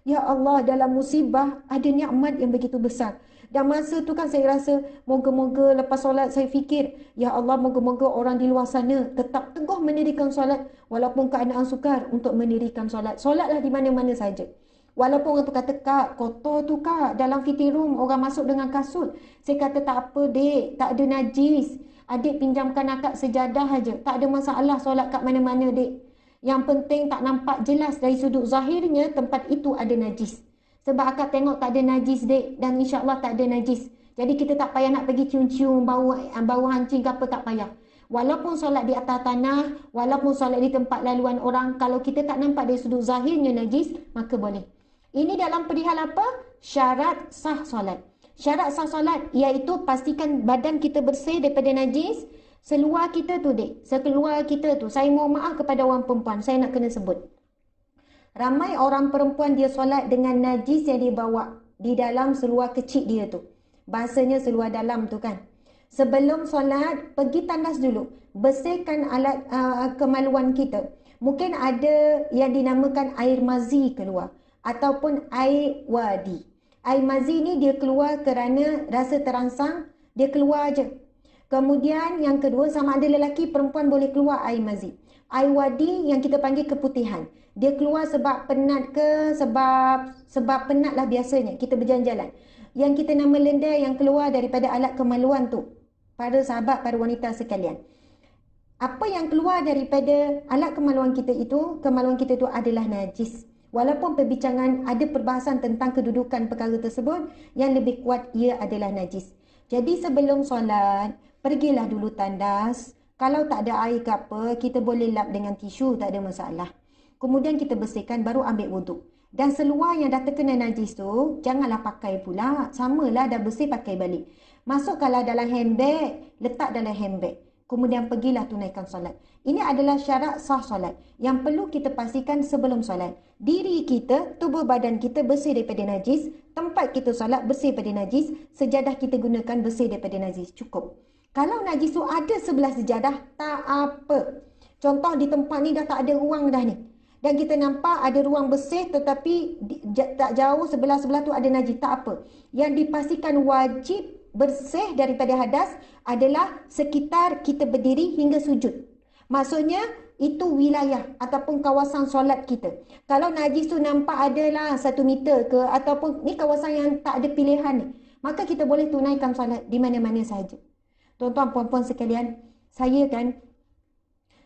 Speaker 3: Ya Allah, dalam musibah ada nikmat yang begitu besar. Dan masa tu kan saya rasa moga-moga lepas solat saya fikir, ya Allah, moga-moga orang di luar sana tetap teguh mendirikan solat walaupun keadaan sukar untuk mendirikan solat. Solatlah di mana-mana saja. Walaupun orang tu kata, kak, kotor tu kak, dalam fitting room orang masuk dengan kasut. Saya kata, tak apa dek, tak ada najis. Adik pinjamkan akak sejadah aja. Tak ada masalah solat kat mana-mana dek. Yang penting tak nampak jelas dari sudut zahirnya tempat itu ada najis. Sebab akak tengok tak ada najis dek, dan insyaAllah tak ada najis. Jadi kita tak payah nak pergi cium-cium bau hancing ke apa, tak payah. Walaupun solat di atas tanah, walaupun solat di tempat laluan orang, kalau kita tak nampak dari sudut zahirnya najis, maka boleh. Ini dalam perihal apa? Syarat sah solat. Syarat sah solat iaitu pastikan badan kita bersih daripada najis. Seluar kita tu sekeluar kita tu. Saya mohon maaf kepada orang perempuan, saya nak kena sebut. Ramai orang perempuan dia solat dengan najis yang dia bawa di dalam seluar kecil dia tu. Bahasanya seluar dalam tu kan. Sebelum solat, pergi tandas dulu. Bersihkan alat kemaluan kita. Mungkin ada yang dinamakan air mazi keluar. Ataupun air wadi. Air mazi ni dia keluar kerana rasa terangsang. Dia keluar aja. Kemudian yang kedua, sama ada lelaki perempuan boleh keluar air mazi. Air wadi yang kita panggil keputihan. Dia keluar sebab penat ke, sebab penat lah biasanya kita berjalan-jalan. Yang kita nama lendai yang keluar daripada alat kemaluan tu. Para sahabat, para wanita sekalian. Apa yang keluar daripada alat kemaluan kita itu adalah najis. Walaupun perbincangan ada perbahasan tentang kedudukan perkara tersebut, yang lebih kuat ia adalah najis. Jadi sebelum solat, pergilah dulu tandas. Kalau tak ada air ke apa, kita boleh lap dengan tisu, tak ada masalah. Kemudian kita bersihkan, baru ambil wuduk. Dan seluar yang dah terkena najis tu, janganlah pakai pula. Samalah dah bersih, pakai balik. Masukkanlah dalam handbag, letak dalam handbag. Kemudian pergilah tunaikan solat. Ini adalah syarat sah solat yang perlu kita pastikan sebelum solat. Diri kita, tubuh badan kita bersih daripada najis. Tempat kita solat bersih daripada najis. Sejadah kita gunakan bersih daripada najis. Cukup. Kalau najis tu ada sebelah sejadah, tak apa. Contoh di tempat ni dah tak ada ruang dah ni. Dan kita nampak ada ruang bersih tetapi tak jauh sebelah-sebelah tu ada najis. Tak apa. Yang dipastikan wajib bersih daripada hadas adalah sekitar kita berdiri hingga sujud. Maksudnya itu wilayah ataupun kawasan solat kita. Kalau najis tu nampak adalah 1 meter ke ataupun ni kawasan yang tak ada pilihan ni, maka kita boleh tunaikan solat di mana-mana sahaja. Tuan-tuan puan-puan sekalian, saya kan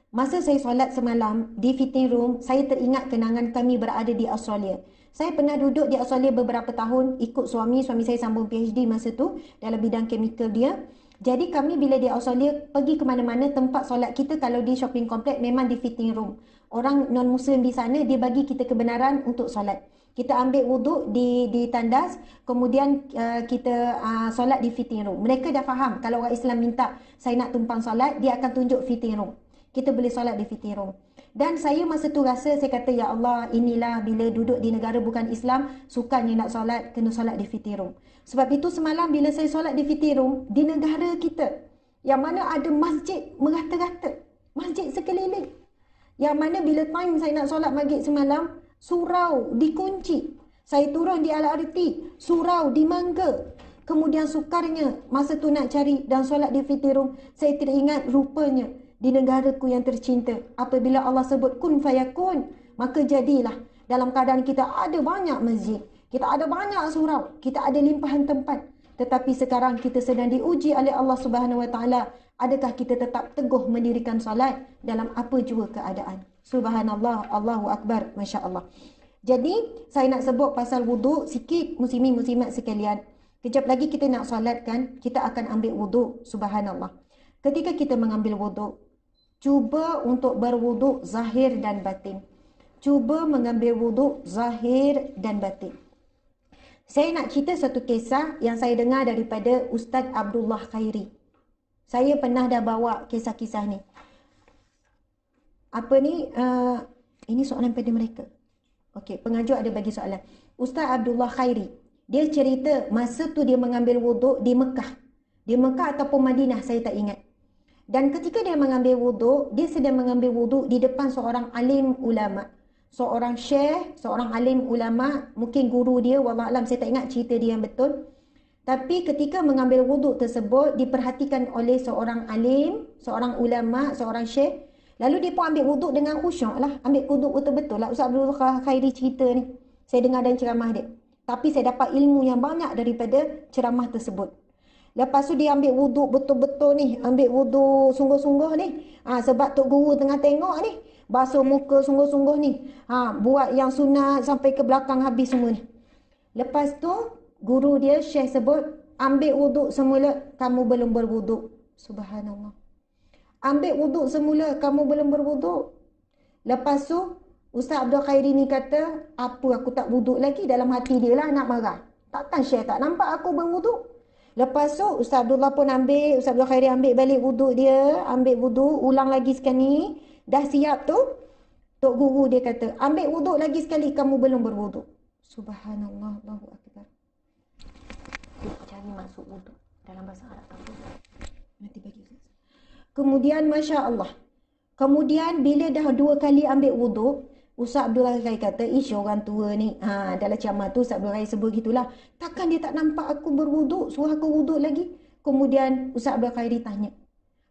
Speaker 3: masa saya solat semalam di fitting room, saya teringat kenangan kami berada di Australia. Saya pernah duduk di Australia beberapa tahun ikut suami saya sambung PhD masa tu dalam bidang chemical dia. Jadi kami bila di Australia pergi ke mana-mana, tempat solat kita kalau di shopping complex memang di fitting room. Orang non-Muslim di sana dia bagi kita kebenaran untuk solat. Kita ambil wuduk di tandas, kemudian kita solat di fitting room. Mereka dah faham kalau orang Islam minta saya nak tumpang solat, dia akan tunjuk fitting room. Kita boleh solat di fitting room. Dan saya masa tu rasa, saya kata, ya Allah, inilah bila duduk di negara bukan Islam, sukanya nak solat, kena solat di fitting room. Sebab itu semalam bila saya solat di fitting room, di negara kita, yang mana ada masjid merata-rata, masjid sekeliling. Yang mana bila time saya nak solat maghrib semalam, surau dikunci. Saya turun di LRT, surau di Mangga. Kemudian sukarnya, masa tu nak cari dan solat di fitting room, saya teringat rupanya, di negaraku yang tercinta, apabila Allah sebut kun fayakun, maka jadilah. Dalam keadaan kita ada banyak masjid, kita ada banyak surau, kita ada limpahan tempat. Tetapi sekarang kita sedang diuji oleh Allah Subhanahu Wa Taala. Adakah kita tetap teguh mendirikan solat dalam apa jua keadaan? Subhanallah, Allahu Akbar, Masya Allah. Jadi, saya nak sebut pasal wuduk sikit, muslimin muslimat sekalian. Kejap lagi kita nak solat kan, kita akan ambil wuduk, subhanallah. Ketika kita mengambil wuduk, cuba untuk berwuduk zahir dan batin. Cuba mengambil wuduk zahir dan batin. Saya nak cerita satu kisah yang saya dengar daripada Ustaz Abdullah Khairi. Saya pernah dah bawa kisah-kisah ni. Apa ni? Ini soalan pada mereka. Okey, pengajuk ada bagi soalan. Ustaz Abdullah Khairi, dia cerita masa tu dia mengambil wuduk di Mekah. Di Mekah ataupun Madinah, saya tak ingat. Dan ketika dia mengambil wuduk, dia sedang mengambil wuduk di depan seorang alim ulama. Seorang syekh, seorang alim ulama, mungkin guru dia, wallahualam saya tak ingat cerita dia yang betul. Tapi ketika mengambil wuduk tersebut, diperhatikan oleh seorang alim, seorang ulama, seorang syekh. Lalu dia pun ambil wuduk dengan khusyuk lah. Ambil wuduk betul-betul lah. Ustaz Abdul Khairi cerita ni. Saya dengar dan ceramah dia. Tapi saya dapat ilmu yang banyak daripada ceramah tersebut. Lepas tu dia ambil wuduk betul-betul ni. Ambil wuduk sungguh-sungguh ni. Sebab Tok Guru tengah tengok ni. Basuh muka sungguh-sungguh ni. Buat yang sunat sampai ke belakang habis semua ni. Lepas tu guru dia Syekh sebut, ambil wuduk semula, kamu belum berwuduk. Subhanallah. Ambil wuduk semula, kamu belum berwuduk. Lepas tu
Speaker 1: Ustaz Abdul Khairi ni kata, apa aku tak wuduk lagi? Dalam hati dia lah nak marah. Takkan Syekh tak nampak aku berwuduk? Lepas tu Ustaz Abdullah pun Ustaz Abdul Khairi ambil balik wuduk dia, ambil wuduk, ulang lagi sekali. Dah siap tu, Tok Guru dia kata, ambil wuduk lagi sekali, kamu belum berwuduk. Subhanallah, Allahu Akbar. Dia cari masuk wuduk dalam bahasa Arab apa? Nanti bagi saya. Kemudian Masya Allah. Kemudian bila dah 2 kali ambil wuduk, Ustaz Abdul Khairi kata, ish orang tua ni. Dalam ceramah tu Ustaz Abdul Khairi sebut gitulah. Takkan dia tak nampak aku berwuduk, suruh aku wuduk lagi. Kemudian Ustaz Abdul Khairi tanya,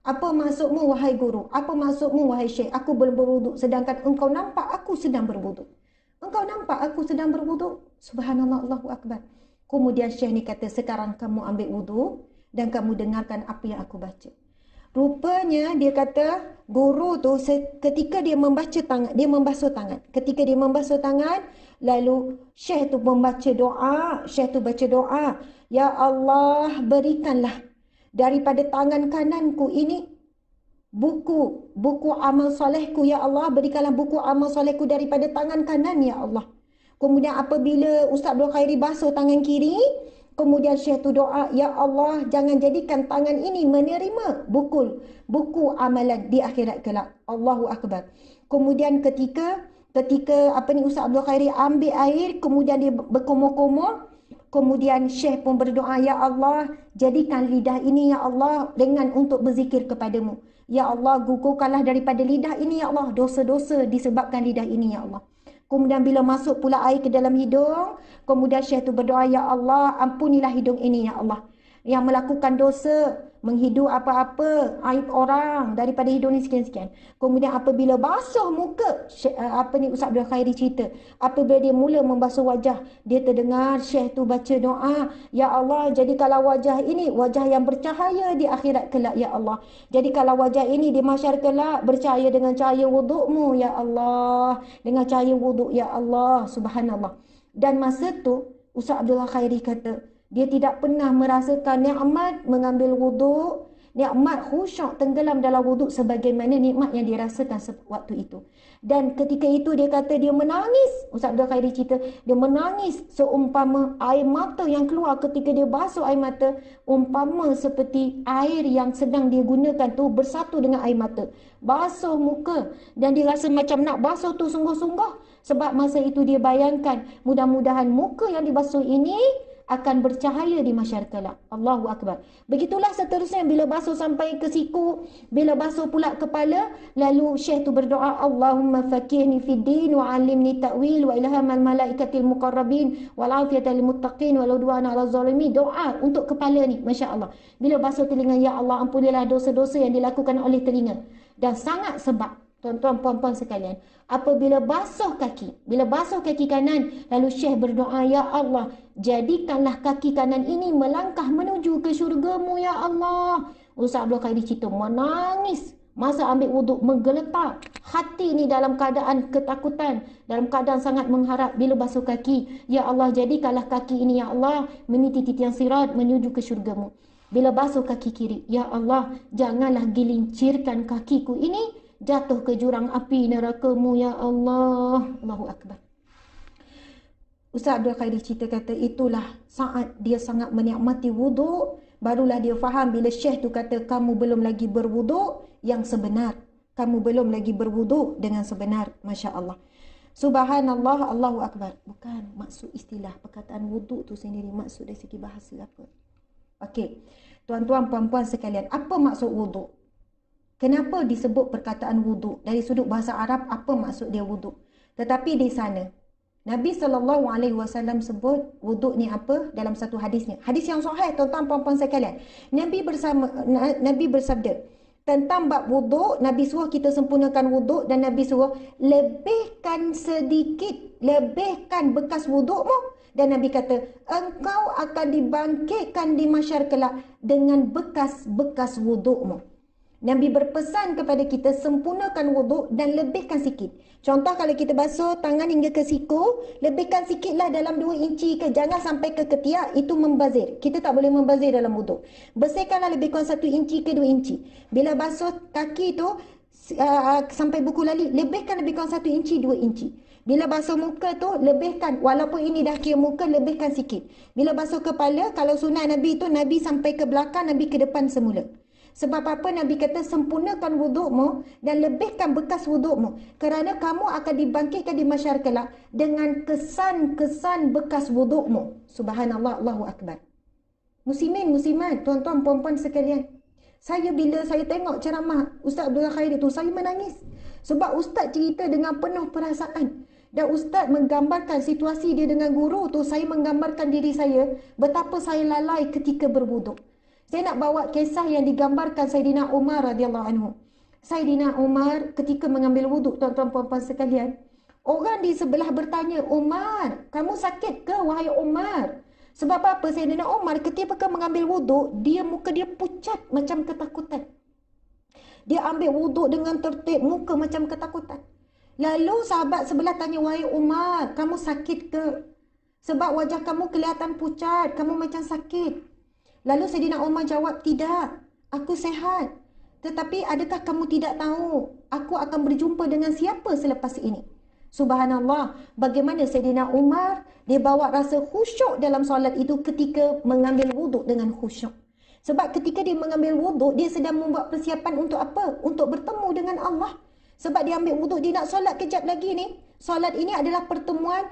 Speaker 1: apa maksudmu wahai guru? Apa maksudmu wahai syekh? Aku belum berwuduk sedangkan engkau nampak aku sedang berwuduk. Engkau nampak aku sedang berwuduk? Subhanallah, Allahu Akbar. Kemudian syekh ni kata, sekarang kamu ambil wuduk dan kamu dengarkan apa yang aku baca. Rupanya dia kata guru tu ketika dia membaca tangan, dia membasuh tangan. Ketika dia membasuh tangan, lalu syekh tu membaca doa, syekh tu baca doa, ya Allah berikanlah daripada tangan kananku ini buku amal solehku, ya Allah berikanlah buku amal solehku daripada tangan kanan, ya Allah. Kemudian apabila Ustaz Abdul Khairi basuh tangan kiri, kemudian syekh tu doa, ya Allah jangan jadikan tangan ini menerima buku amalan di akhirat kelak. Allahu Akbar. Kemudian ketika Ustaz Abdul Khairi ambil air, kemudian dia berkumur-kumur, kemudian syekh pun berdoa, ya Allah jadikan lidah ini ya Allah dengan untuk berzikir kepadamu. Ya Allah gugurkanlah daripada lidah ini ya Allah dosa-dosa disebabkan lidah ini ya Allah. Kemudian bila masuk pula air ke dalam hidung, kemudian syekh tu berdoa, ya Allah ampunilah hidung ini ya Allah, yang melakukan dosa, menghidu apa-apa aib orang daripada hidung ni sekian-sekian. Kemudian apabila basuh muka, Ustaz Abdul Khairi cerita, apabila dia mula membasuh wajah, dia terdengar syekh tu baca doa, ya Allah jadikanlah wajah ini wajah yang bercahaya di akhirat kelak ya Allah. Jadikanlah wajah ini di mahsyar kelak bercahaya dengan cahaya wudukmu ya Allah, dengan cahaya wuduk ya Allah. Subhanallah. Dan masa tu Ustaz Abdul Khairi kata, dia tidak pernah merasakan nikmat mengambil wuduk, nikmat khusyuk tenggelam dalam wuduk sebagaimana nikmat yang dirasakan waktu itu. Dan ketika itu dia kata dia menangis. Ustaz Abdul Khairi cerita, dia menangis seumpama air mata yang keluar ketika dia basuh air mata, umpama seperti air yang sedang dia gunakan tu bersatu dengan air mata. Basuh muka dan dia rasa macam nak basuh tu sungguh-sungguh. Sebab masa itu dia bayangkan mudah-mudahan muka yang dibasuh ini akan bercahaya di mahsyar kelak. Allahu Akbar. Begitulah seterusnya bila basuh sampai ke siku, bila basuh pula kepala, lalu syekh tu berdoa, Allahumma faqihni fid din wa 'allimni ta'wil wa ilhamal malaikatil muqarrabin wal afiyata lil muttaqin wa udwana 'alal zalimin. Doa untuk kepala ni, masya-Allah. Bila basuh telinga, ya Allah ampunilah dosa-dosa yang dilakukan oleh telinga. Dan sangat sebab tuan-tuan puan-puan sekalian, apabila basuh kaki, bila basuh kaki kanan, lalu syekh berdoa, ya Allah jadikanlah kaki kanan ini melangkah menuju ke syurgamu ya Allah. Ustaz Abdul Khairi cerita menangis masa ambil wuduk, menggeletar hati ni dalam keadaan ketakutan, dalam keadaan sangat mengharap bila basuh kaki, ya Allah jadikanlah kaki ini ya Allah meniti titian sirat menuju ke syurgamu. Bila basuh kaki kiri, ya Allah janganlah gelincirkan kakiku ini jatuh ke jurang api neraka-Mu ya Allah. Allahu Akbar. Ustaz Abdul Khairi cerita kata itulah saat dia sangat menikmati wuduk, barulah dia faham bila syekh tu kata kamu belum lagi berwuduk yang sebenar. Kamu belum lagi berwuduk dengan sebenar. Masya Allah. Subhanallah, Allahu Akbar. Bukan maksud istilah perkataan wuduk tu sendiri, maksud dari segi bahasa apa. Okey. Tuan-tuan puan-puan sekalian, apa maksud wuduk? Kenapa disebut perkataan wuduk? Dari sudut bahasa Arab, apa maksud dia wuduk? Tetapi di sana, Nabi SAW sebut wuduk ni apa dalam satu hadisnya. Hadis yang sahih, tuan-tuan puan-puan sekalian. Nabi bersabda, tentang bab wuduk, Nabi suruh kita sempurnakan wuduk dan Nabi suruh lebihkan sedikit, lebihkan bekas wudukmu. Dan Nabi kata, engkau akan dibangkitkan di mahsyar kelak dengan bekas-bekas wudukmu. Nabi berpesan kepada kita sempurnakan wuduk dan lebihkan sikit. Contoh kalau kita basuh tangan hingga ke siku, lebihkan sikitlah dalam 2 inci ke, jangan sampai ke ketiak, itu membazir. Kita tak boleh membazir dalam wuduk. Bersihkanlah lebih kurang 1 inci ke 2 inci. Bila basuh kaki tu, sampai buku lali, lebihkan lebih kurang 1 inci, 2 inci. Bila basuh muka tu, lebihkan, walaupun ini dah kira muka, lebihkan sikit. Bila basuh kepala, kalau sunnah Nabi tu, Nabi sampai ke belakang, Nabi ke depan semula. Sebab apa? Nabi kata sempurnakan wudukmu dan lebihkan bekas wudukmu. Kerana kamu akan dibangkitkan di masyarakat kelak dengan kesan-kesan bekas wudukmu. Subhanallah, Allahu Akbar. Muslimin, muslimat, tuan-tuan, puan-puan sekalian. Bila saya tengok ceramah Ustaz Abdullah Khairi tu, saya menangis. Sebab Ustaz cerita dengan penuh perasaan. Dan Ustaz menggambarkan situasi dia dengan guru tu, saya menggambarkan diri saya, betapa saya lalai ketika berwuduk. Saya nak bawa kisah yang digambarkan Saidina Umar radhiyallahu anhu. Saidina Umar ketika mengambil wuduk, tuan-tuan puan-puan sekalian. Orang di sebelah bertanya, Umar, kamu sakit ke wahai Umar? Sebab apa? Saidina Umar ketika mengambil wuduk, muka dia pucat macam ketakutan. Dia ambil wuduk dengan tertib, muka macam ketakutan. Lalu sahabat sebelah tanya, wahai Umar, kamu sakit ke? Sebab wajah kamu kelihatan pucat, kamu macam sakit. Lalu Saidina Umar jawab, tidak, aku sehat. Tetapi adakah kamu tidak tahu, aku akan berjumpa dengan siapa selepas ini? Subhanallah, bagaimana Saidina Umar, dia bawa rasa khusyuk dalam solat itu ketika mengambil wuduk dengan khusyuk. Sebab ketika dia mengambil wuduk, dia sedang membuat persiapan untuk apa? Untuk bertemu dengan Allah. Sebab dia ambil wuduk, dia nak solat kejap lagi ni. Solat ini adalah pertemuan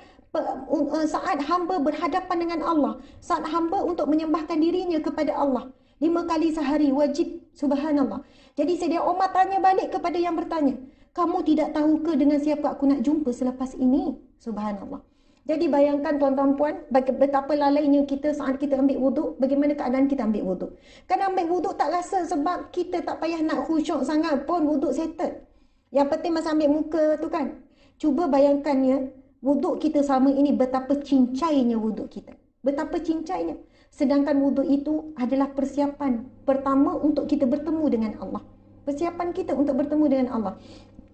Speaker 1: saat hamba berhadapan dengan Allah. Saat hamba untuk menyembahkan dirinya kepada Allah. 5 kali sehari, wajib. Subhanallah. Jadi Saidina Umar tanya balik kepada yang bertanya, kamu tidak tahu ke dengan siapa aku nak jumpa selepas ini? Subhanallah. Jadi bayangkan tuan-tuan puan, betapa lalainya kita saat kita ambil wuduk, bagaimana keadaan kita ambil wuduk. Kan ambil wuduk tak rasa sebab kita tak payah nak khusyuk sangat pun, wuduk settle. Yang penting masa ambil muka tu kan. Cuba bayangkannya, wuduk kita selama ini betapa cincainya wuduk kita. Betapa cincainya. Sedangkan wuduk itu adalah persiapan pertama untuk kita bertemu dengan Allah. Persiapan kita untuk bertemu dengan Allah.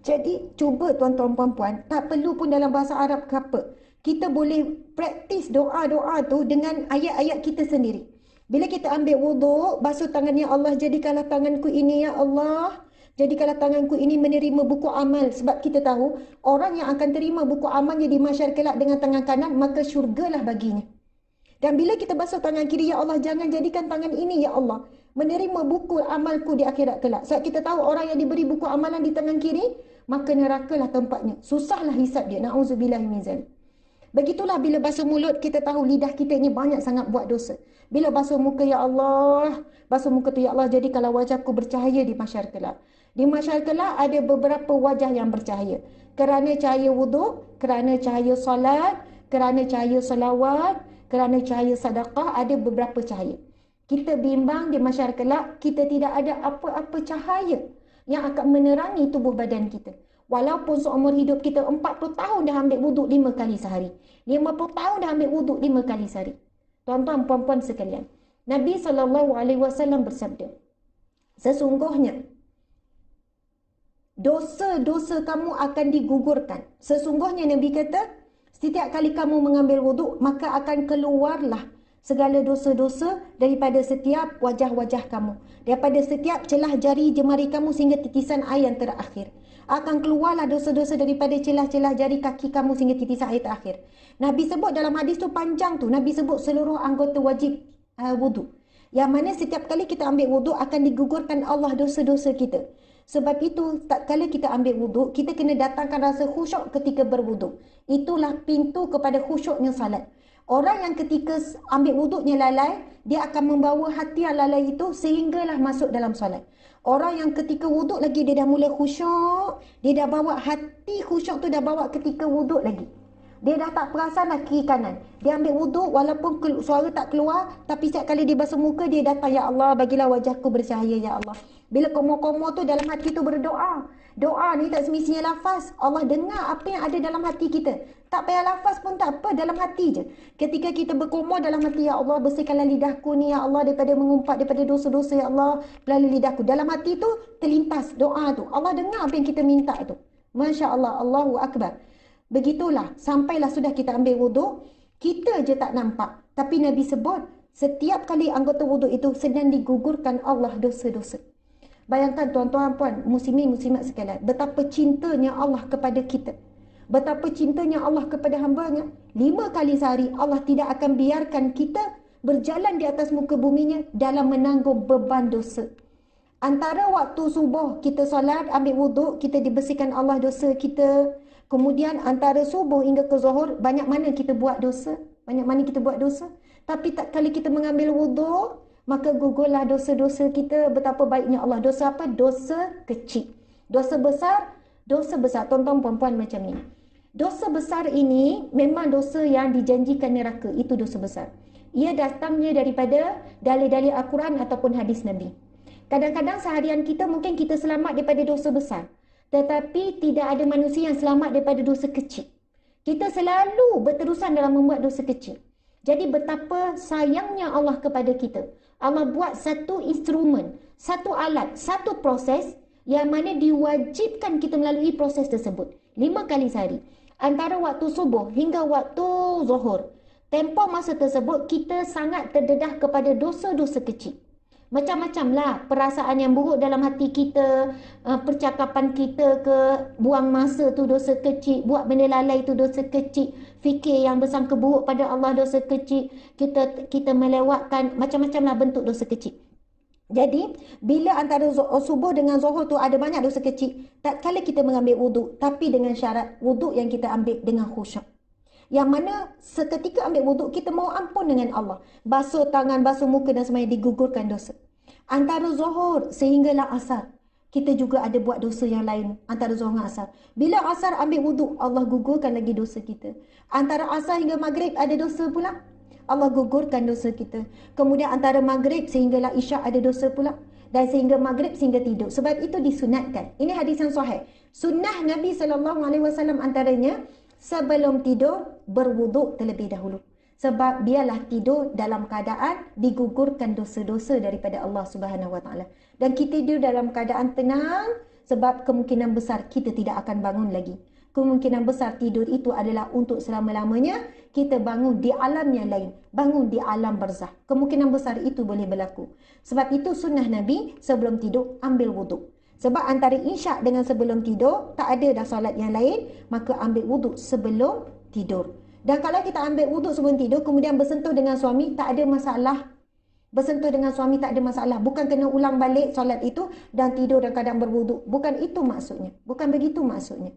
Speaker 1: Jadi cuba tuan-tuan puan-puan, tak perlu pun dalam bahasa Arab ke apa. Kita boleh praktis doa-doa tu dengan ayat-ayat kita sendiri. Bila kita ambil wuduk, basuh tangan, ya Allah, jadikanlah tanganku ini, ya Allah. Jadikanlah tanganku ini menerima buku amal. Sebab kita tahu, orang yang akan terima buku amalnya di masyarakat kelak dengan tangan kanan, maka syurgalah baginya. Dan bila kita basuh tangan kiri, ya Allah, jangan jadikan tangan ini, ya Allah, menerima buku amalku di akhirat kelak. Sebab kita tahu orang yang diberi buku amalan di tangan kiri, maka nerakalah tempatnya. Susahlah hisab dia. Na'udzubillahi min zalik. Begitulah bila basuh mulut, kita tahu lidah kita ini banyak sangat buat dosa. Bila basuh muka, ya Allah, basuh muka tu, ya Allah, jadikanlah wajahku bercahaya di masyarakat kelak. Di masyarakat kelak ada beberapa wajah yang bercahaya. Kerana cahaya wuduk, kerana cahaya solat, kerana cahaya salawat, kerana cahaya sedekah, ada beberapa cahaya. Kita bimbang di masyarakat kelak, kita tidak ada apa-apa cahaya yang akan menerangi tubuh badan kita. Walaupun seumur hidup kita 40 tahun dah ambil wuduk 5 kali sehari. 50 tahun dah ambil wuduk 5 kali sehari. Tuan-tuan, puan-puan sekalian. Nabi SAW bersabda, sesungguhnya dosa-dosa kamu akan digugurkan. Sesungguhnya Nabi kata, setiap kali kamu mengambil wuduk, maka akan keluarlah segala dosa-dosa daripada setiap wajah-wajah kamu. Daripada setiap celah jari jemari kamu sehingga titisan air yang terakhir. Akan keluarlah dosa-dosa daripada celah-celah jari kaki kamu sehingga titisan air terakhir. Nabi sebut dalam hadis tu panjang tu, Nabi sebut seluruh anggota wajib wuduk. Yang mana setiap kali kita ambil wuduk akan digugurkan Allah dosa-dosa kita. Sebab itu, tak kala kita ambil wuduk, kita kena datangkan rasa khusyuk ketika berwuduk. Itulah pintu kepada khusyuknya salat. Orang yang ketika ambil wuduknya lalai, dia akan membawa hati yang lalai itu sehinggalah masuk dalam solat. Orang yang ketika wuduk lagi, dia dah mula khusyuk, dia dah bawa hati khusyuk tu dah bawa ketika wuduk lagi. Dia dah tak perasan dah kiri kanan. Dia ambil wuduk walaupun suara tak keluar, tapi setiap kali dia basuh muka, dia datang, ya Allah, bagilah wajahku bercahaya, ya Allah. Bila komo-komo tu dalam hati tu berdoa. Doa ni tak semestinya lafaz. Allah dengar apa yang ada dalam hati kita. Tak payah lafaz pun tak apa, dalam hati je. Ketika kita berkomo dalam hati, ya Allah, bersihkanlah lidahku ni, ya Allah, daripada mengumpat daripada dosa-dosa, ya Allah, melalui lidahku. Dalam hati tu terlintas doa tu. Allah dengar apa yang kita minta tu. Masya Allah, Allahu Akbar. Begitulah, sampailah sudah kita ambil wuduk, kita je tak nampak. Tapi Nabi sebut, setiap kali anggota wuduk itu sedang digugurkan Allah dosa-dosa. Bayangkan tuan-tuan puan, muslimin muslimat sekalian, betapa cintanya Allah kepada kita. Betapa cintanya Allah kepada hamba-Nya. 5 kali sehari Allah tidak akan biarkan kita berjalan di atas muka buminya dalam menanggung beban dosa. Antara waktu subuh kita solat, ambil wuduk, kita dibersihkan Allah dosa kita. Kemudian antara subuh hingga ke zuhur, banyak mana kita buat dosa? Banyak mana kita buat dosa? Tapi tak kali kita mengambil wuduk, maka gugurlah dosa-dosa kita. Betapa baiknya Allah. Dosa apa? Dosa kecil. Dosa besar? Dosa besar. Tuan-tuan puan-puan macam ni. Dosa besar ini memang dosa yang dijanjikan neraka. Itu dosa besar. Ia datangnya daripada dalil-dalil Al-Quran ataupun hadis Nabi. Kadang-kadang seharian kita mungkin kita selamat daripada dosa besar. Tetapi tidak ada manusia yang selamat daripada dosa kecil. Kita selalu berterusan dalam membuat dosa kecil. Jadi betapa sayangnya Allah kepada kita. Allah buat satu instrumen, satu alat, satu proses yang mana diwajibkan kita melalui proses tersebut. 5 kali sehari. Antara waktu subuh hingga waktu zuhur. Tempoh masa tersebut kita sangat terdedah kepada dosa-dosa kecil. Macam-macam lah perasaan yang buruk dalam hati kita, percakapan kita ke, buang masa tu dosa kecil, buat benda lalai tu dosa kecil, fikir yang bersangka buruk pada Allah dosa kecil, kita melewatkan macam-macam lah bentuk dosa kecil. Jadi, bila antara subuh dengan zuhur tu ada banyak dosa kecil, tak kala kita mengambil wuduk, tapi dengan syarat wuduk yang kita ambil dengan khusyuk. Yang mana seketika ambil wuduk, kita mau ampun dengan Allah. Basuh tangan, basuh muka dan semuanya, digugurkan dosa. Antara zuhur sehinggalah asar, kita juga ada buat dosa yang lain. Antara zuhur dan asar. Bila asar ambil wuduk, Allah gugurkan lagi dosa kita. Antara asar hingga maghrib ada dosa pula, Allah gugurkan dosa kita. Kemudian antara maghrib sehinggalah isyak ada dosa pula. Dan sehingga maghrib sehingga tidur. Sebab itu disunatkan. Ini hadis yang sahih. Sunnah Nabi SAW antaranya, sebelum tidur, berwuduk terlebih dahulu. Sebab biarlah tidur dalam keadaan digugurkan dosa-dosa daripada Allah Subhanahu Wa Taala. Dan kita tidur dalam keadaan tenang, sebab kemungkinan besar kita tidak akan bangun lagi. Kemungkinan besar tidur itu adalah untuk selama-lamanya. Kita bangun di alam yang lain. Bangun di alam barzah. Kemungkinan besar itu boleh berlaku. Sebab itu sunnah Nabi, sebelum tidur ambil wuduk. Sebab antara isyak dengan sebelum tidur, tak ada dah solat yang lain, maka ambil wuduk sebelum tidur. Dan kalau kita ambil wuduk sebelum tidur, kemudian bersentuh dengan suami, tak ada masalah. Bersentuh dengan suami tak ada masalah. Bukan kena ulang balik solat itu dan tidur dalam keadaan berwuduk. Bukan itu maksudnya. Bukan begitu maksudnya.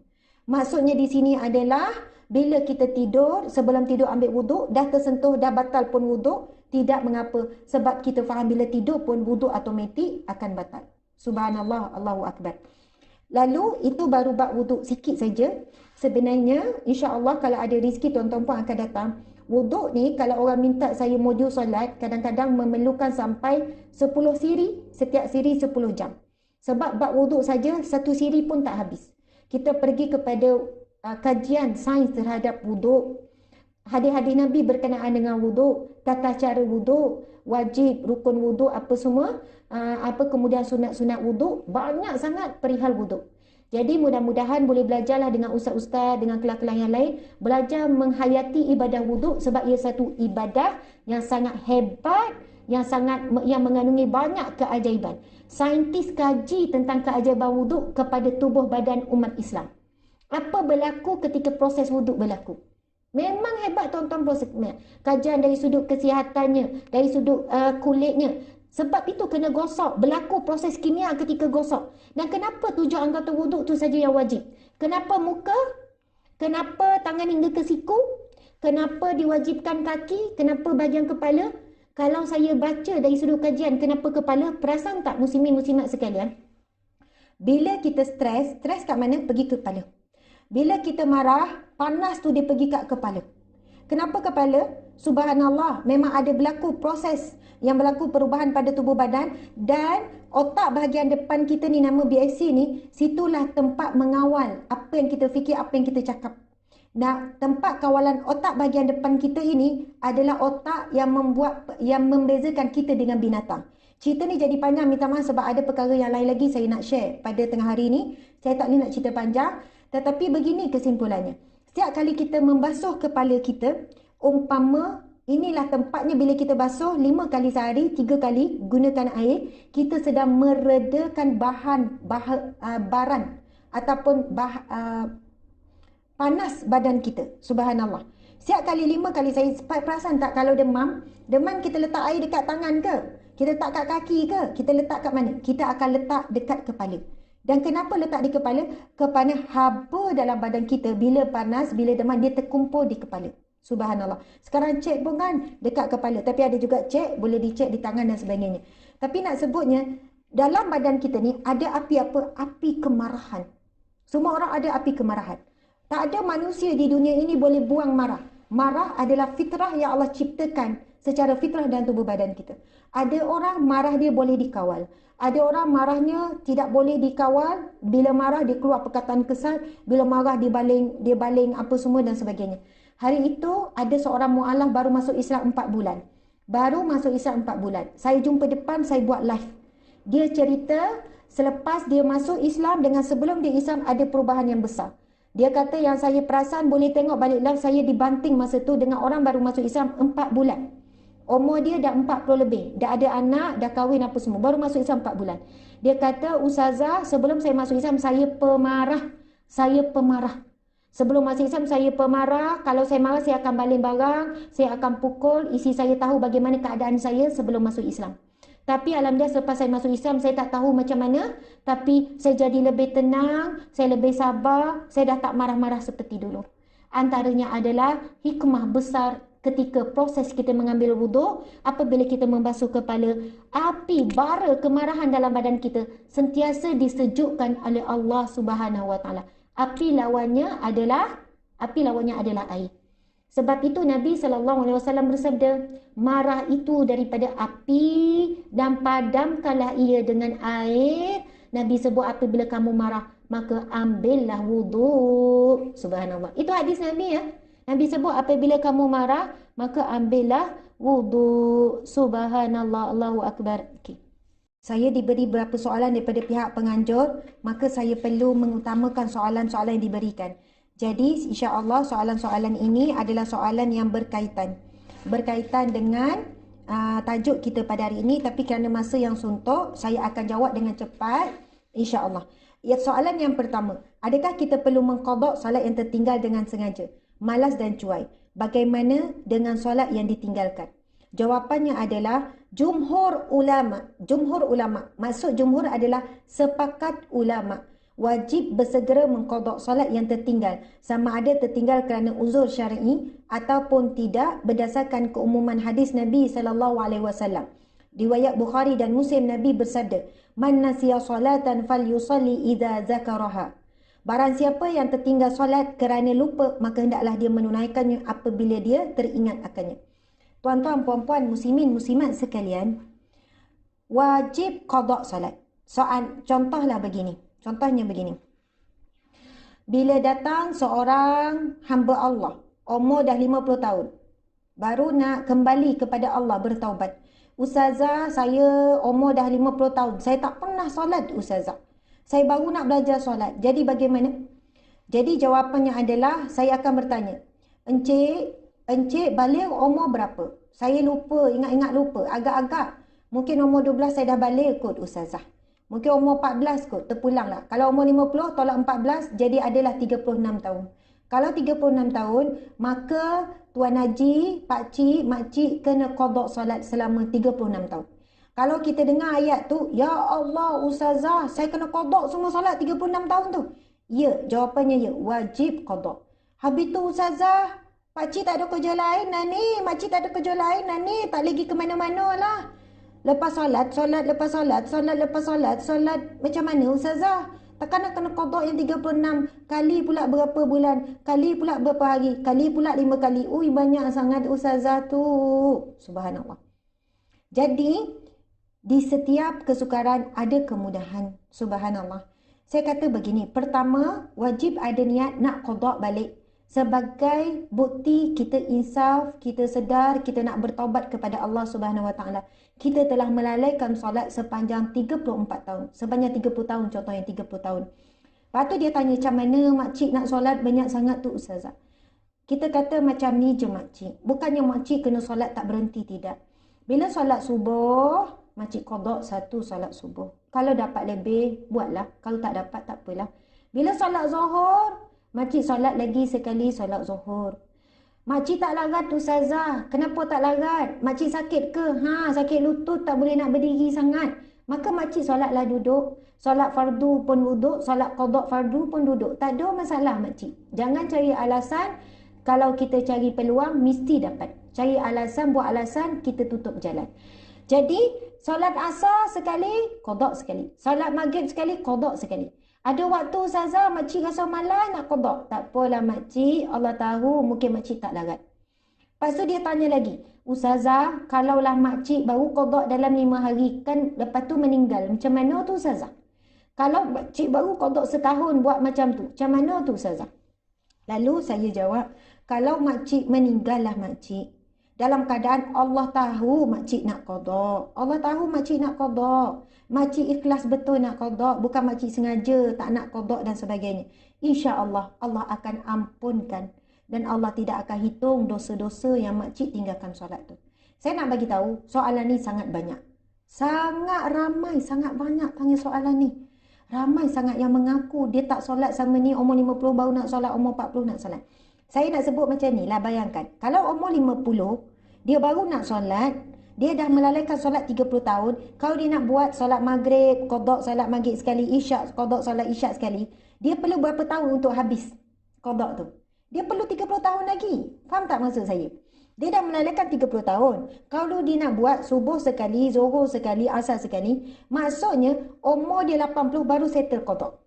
Speaker 1: Maksudnya di sini adalah, bila kita tidur, sebelum tidur ambil wuduk, dah tersentuh, dah batal pun wuduk, tidak mengapa. Sebab kita faham bila tidur pun wuduk automatik akan batal. Subhanallah, Allahu Akbar. Lalu itu baru bab wuduk sikit saja. Sebenarnya insya-Allah kalau ada rezeki tuan-tuan pun akan datang. Wuduk ni kalau orang minta saya modul solat, kadang-kadang memerlukan sampai 10 siri, setiap siri 10 jam. Sebab bab wuduk saja satu siri pun tak habis. Kita pergi kepada kajian sains terhadap wuduk. Hadis-hadis Nabi berkenaan dengan wuduk, tata cara wuduk, wajib, rukun wuduk, apa semua, kemudian sunat-sunat wuduk, banyak sangat perihal wuduk. Jadi mudah-mudahan boleh belajarlah dengan ustaz-ustaz, dengan kelas-kelas yang lain, belajar menghayati ibadah wuduk sebab ia satu ibadah yang sangat hebat, yang mengandungi banyak keajaiban. Saintis kaji tentang keajaiban wuduk kepada tubuh badan umat Islam. Apa berlaku ketika proses wuduk berlaku? Memang hebat tuan-tuan prosesnya. Kajian dari sudut kesihatannya, dari sudut kulitnya. Sebab itu kena gosok. Berlaku proses kimia ketika gosok. Dan kenapa 7 anggota wuduk tu saja yang wajib? Kenapa muka? Kenapa tangan hingga ke siku? Kenapa diwajibkan kaki? Kenapa bahagian kepala? Kalau saya baca dari sudut kajian kenapa kepala, perasan tak muslimin muslimat sekalian? Bila kita stres kat mana? Pergi ke kepala. Bila kita marah, panas tu dia pergi kat kepala. Kenapa kepala? Subhanallah, memang ada berlaku proses yang berlaku perubahan pada tubuh badan dan otak bahagian depan kita ni, nama BSC ni, situlah tempat mengawal apa yang kita fikir, apa yang kita cakap. Nah, tempat kawalan otak bahagian depan kita ini adalah otak yang membezakan kita dengan binatang. Cerita ni jadi panjang, minta maaf sebab ada perkara yang lain lagi saya nak share pada tengah hari ni. Saya tak boleh nak cerita panjang, tetapi begini kesimpulannya. Setiap kali kita membasuh kepala kita, umpama Inilah tempatnya bila kita basuh 5 kali sehari, 3 kali gunakan air, kita sedang meredakan baran ataupun panas badan kita. Subhanallah. Setiap kali 5 kali saya perasan tak kalau demam kita letak air dekat tangan ke? Kita letak kat kaki ke? Kita letak kat mana? Kita akan letak dekat kepala. Dan kenapa letak di kepala? Kerana haba dalam badan kita bila panas, bila demam, dia terkumpul di kepala. Subhanallah. Sekarang cek pun kan dekat kepala. Tapi ada juga cek, boleh dicek di tangan dan sebagainya. Tapi nak sebutnya, dalam badan kita ni ada api apa? Api kemarahan. Semua orang ada api kemarahan. Tak ada manusia di dunia ini boleh buang marah. Marah adalah fitrah yang Allah ciptakan secara fitrah dalam tubuh badan kita. Ada orang marah dia boleh dikawal. Ada orang marahnya tidak boleh dikawal. Bila marah dia keluar perkataan kesal. Bila marah dia baling apa semua dan sebagainya. Hari itu ada seorang mu'alaf baru masuk Islam 4 bulan. Baru masuk Islam 4 bulan. Saya jumpa depan, saya buat live. Dia cerita selepas dia masuk Islam dengan sebelum dia Islam ada perubahan yang besar. Dia kata yang saya perasan, boleh tengok balik live, saya dibanting masa tu dengan orang baru masuk Islam 4 bulan. Umur dia dah 40 lebih. Dah ada anak, dah kahwin apa semua. Baru masuk Islam 4 bulan. Dia kata, Ustazah, sebelum saya masuk Islam, saya pemarah. Saya pemarah. Sebelum masuk Islam, saya pemarah. Kalau saya marah, saya akan baling barang. Saya akan pukul. Isi saya tahu bagaimana keadaan saya sebelum masuk Islam. Tapi alhamdulillah selepas saya masuk Islam, saya tak tahu macam mana. Tapi saya jadi lebih tenang. Saya lebih sabar. Saya dah tak marah-marah seperti dulu. Antaranya adalah hikmah besar ketika proses kita mengambil wuduk. Apabila kita membasuh kepala, api bara kemarahan dalam badan kita sentiasa disejukkan oleh Allah Subhanahu Wa Taala. Api lawannya adalah air. Sebab itu Nabi SAW bersabda, marah itu daripada api dan padamkanlah ia dengan air. Nabi sebut apabila kamu marah, maka ambillah wuduk. Subhanallah. Itu hadis Nabi ya. Nabi sebut apabila kamu marah, maka ambillah wuduk. Subhanallah, Allahu Akbar. Okay. Saya diberi beberapa soalan daripada pihak penganjur, maka saya perlu mengutamakan soalan-soalan yang diberikan. Jadi insya-Allah soalan-soalan ini adalah soalan yang berkaitan dengan tajuk kita pada hari ini, tapi kerana masa yang suntuk, saya akan jawab dengan cepat insya-Allah. Ya, soalan yang pertama, adakah kita perlu mengqada solat yang tertinggal dengan sengaja, malas dan cuai? Bagaimana dengan solat yang ditinggalkan? Jawapannya adalah jumhur ulama. Maksud jumhur adalah sepakat ulama. Wajib bersegera mengqada solat yang tertinggal. Sama ada tertinggal kerana uzur syar'i ataupun tidak berdasarkan keumuman hadis Nabi SAW. Riwayat Bukhari dan Muslim, Nabi bersabda, "Man nasiya salatan falyusalli idza zakaraha." Barang siapa yang tertinggal solat kerana lupa, maka hendaklah dia menunaikannya apabila dia teringat akannya. Tuan-tuan, puan-puan, muslimin, muslimat sekalian, wajib qada solat. Contohnya begini. Bila datang seorang hamba Allah, umur dah 50 tahun, baru nak kembali kepada Allah bertaubat. Ustazah, saya umur dah 50 tahun, saya tak pernah solat Ustazah. Saya baru nak belajar solat. Jadi bagaimana? Jadi jawapannya adalah, saya akan bertanya, Encik balik umur berapa? Saya lupa, ingat lupa. Agak-agak. Mungkin umur 12 saya dah balik kot Ustazah. Mungkin umur 14 kot, terpulang lah. Kalau umur 50, tolak 14, jadi adalah 36 tahun. Kalau 36 tahun, maka Tuan Haji, Pakcik, Makcik kena qada solat selama 36 tahun. Kalau kita dengar ayat tu, ya Allah Ustazah, saya kena qada semua solat 36 tahun tu. Ya, jawapannya ya, wajib qada. Habis tu Ustazah, Pakcik tak ada kerja lain dah ni. Makcik tak ada kerja lain dah ni. Tak lagi ke mana-mana lah. Lepas solat macam mana Ustazah? Takkan nak kena qada yang 36 kali pula berapa bulan, kali pula berapa hari, kali pula 5 kali. Ui, banyak sangat Ustazah tu. Subhanallah. Jadi, di setiap kesukaran ada kemudahan. Subhanallah. Saya kata begini, pertama, wajib ada niat nak qada balik. Sebagai bukti kita insaf, kita sedar, kita nak bertaubat kepada Allah Subhanahu Wa Taala. Kita telah melalaikan solat sepanjang 34 tahun. Sepanjang 30 tahun, contohnya 30 tahun. Lepas tu dia tanya, macam mana makcik nak solat banyak sangat tu Ustazah? Kita kata macam ni je makcik. Bukannya makcik kena solat tak berhenti, tidak. Bila solat subuh, makcik qada satu solat subuh. Kalau dapat lebih, buatlah. Kalau tak dapat, tak apalah. Bila solat zuhur, makcik solat lagi sekali solat zuhur. Makcik tak larat Ustazah. Kenapa tak larat? Makcik sakit ke? Sakit lutut tak boleh nak berdiri sangat. Maka makcik solatlah duduk. Solat fardu pun duduk. Solat qada fardu pun duduk. Tak ada masalah makcik. Jangan cari alasan. Kalau kita cari peluang, mesti dapat. Cari alasan, buat alasan, kita tutup jalan. Jadi, solat asar sekali, qada sekali. Solat maghrib sekali, qada sekali. Ada waktu Ustazah, makcik rasa malas nak qada. Tak apalah makcik, Allah tahu mungkin makcik tak larat. Lepas tu dia tanya lagi, Ustazah, kalaulah makcik baru qada dalam 5 hari, kan lepas tu meninggal, macam mana tu Ustazah? Kalau makcik baru qada setahun buat macam tu, macam mana tu Ustazah? Lalu saya jawab, kalau makcik meninggal lah makcik, dalam keadaan Allah tahu makcik nak qada. Allah tahu makcik nak qada. Makcik ikhlas betul nak qada. Bukan makcik sengaja tak nak qada dan sebagainya. InsyaAllah Allah akan ampunkan. Dan Allah tidak akan hitung dosa-dosa yang makcik tinggalkan solat tu. Saya nak bagi tahu soalan ni sangat banyak. Sangat ramai, sangat banyak tanya soalan ni. Ramai sangat yang mengaku dia tak solat sama ni, umur 50 baru nak solat, umur 40 nak solat. Saya nak sebut macam ni lah, bayangkan. Kalau umur 50, dia baru nak solat, dia dah melalaikan solat 30 tahun. Kalau dia nak buat solat maghrib, qada solat maghrib sekali, isyak, qada solat isyak sekali, dia perlu berapa tahun untuk habis qada tu? Dia perlu 30 tahun lagi. Faham tak maksud saya? Dia dah melalaikan 30 tahun. Kalau dia nak buat subuh sekali, zuhur sekali, asar sekali, maksudnya umur dia 80 baru settle qada.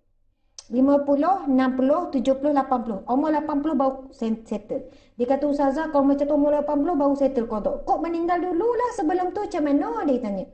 Speaker 1: 50, 60, 70, 80. Umur 80 baru settle. Dia kata, Ustazah, kalau macam tu umur 80 baru settle qada. Kok meninggal dululah sebelum tu, macam mana? Dia tanya.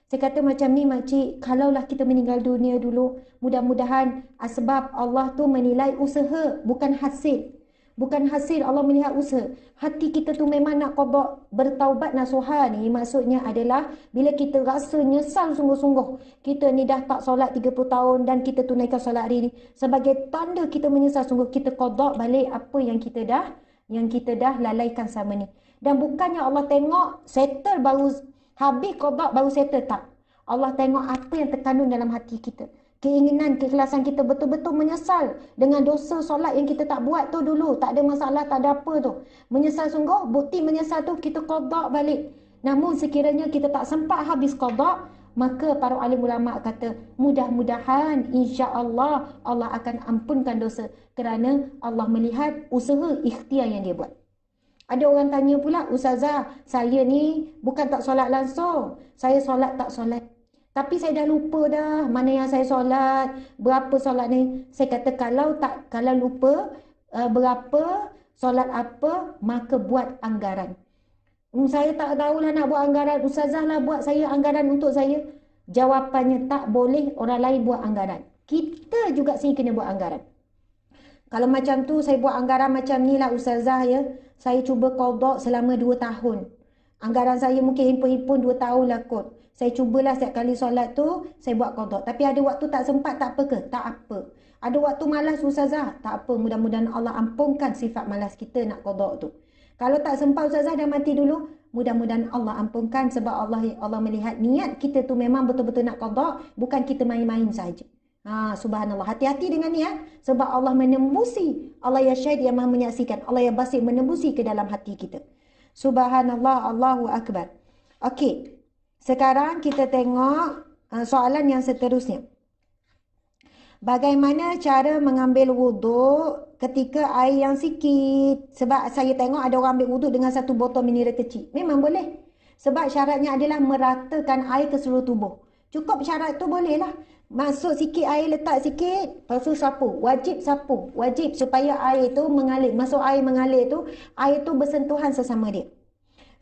Speaker 1: Saya kata macam ni makcik, kalaulah kita meninggal dunia dulu, mudah-mudahan sebab Allah tu menilai usaha, bukan hasil. Bukan hasil, Allah melihat usaha. Hati kita tu memang nak qada, bertaubat nasuha ni maksudnya adalah bila kita rasa nyesal sungguh-sungguh. Kita ni dah tak solat 30 tahun dan kita tunaikan solat hari ni. Sebagai tanda kita menyesal sungguh, kita qada balik apa yang kita dah lalaikan sama ni. Dan bukannya Allah tengok settle baru habis qada baru settle, tak. Allah tengok apa yang terkandung dalam hati kita. Keinginan, keikhlasan kita betul-betul menyesal dengan dosa solat yang kita tak buat tu dulu. Tak ada masalah, tak ada apa tu. Menyesal sungguh, bukti menyesal tu kita qada balik. Namun sekiranya kita tak sempat habis qada, maka para alim ulama kata, mudah-mudahan insya-Allah Allah akan ampunkan dosa kerana Allah melihat usaha ikhtiar yang dia buat. Ada orang tanya pula, Ustazah, saya ni bukan tak solat langsung. Saya solat tak solat. Tapi saya dah lupa dah mana yang saya solat, berapa solat ni. Saya kata kalau lupa berapa solat apa, maka buat anggaran. Saya tak tahulah nak buat anggaran. Ustazah lah buat saya anggaran untuk saya. Jawapannya tak boleh orang lain buat anggaran. Kita juga sini kena buat anggaran. Kalau macam tu saya buat anggaran macam ni lah Ustazah ya. Saya cuba qada selama 2 tahun. Anggaran saya mungkin himpun-himpun 2 tahun lah kot. Saya cubalah setiap kali solat tu, saya buat qada. Tapi ada waktu tak sempat, tak apa ke? Tak apa. Ada waktu malas Ustazah? Tak apa. Mudah-mudahan Allah ampunkan sifat malas kita nak qada tu. Kalau tak sempat Ustazah dah mati dulu, mudah-mudahan Allah ampunkan sebab Allah melihat niat kita tu memang betul-betul nak qada, bukan kita main-main saja. Subhanallah. Hati-hati dengan niat sebab Allah menembusi. Allah ya syahid yang maha menyaksikan. Allah ya basir menembusi ke dalam hati kita. Subhanallah, Allahu Akbar. Okey. Sekarang kita tengok soalan yang seterusnya. Bagaimana cara mengambil wuduk ketika air yang sikit? Sebab saya tengok ada orang ambil wuduk dengan satu botol mineral kecil. Memang boleh. Sebab syaratnya adalah meratakan air ke seluruh tubuh. Cukup syarat tu boleh lah. Masuk sikit air, letak sikit. Lepas tu sapu. Wajib sapu. Wajib supaya air tu mengalir. Masuk air mengalir tu, air tu bersentuhan sesama dia.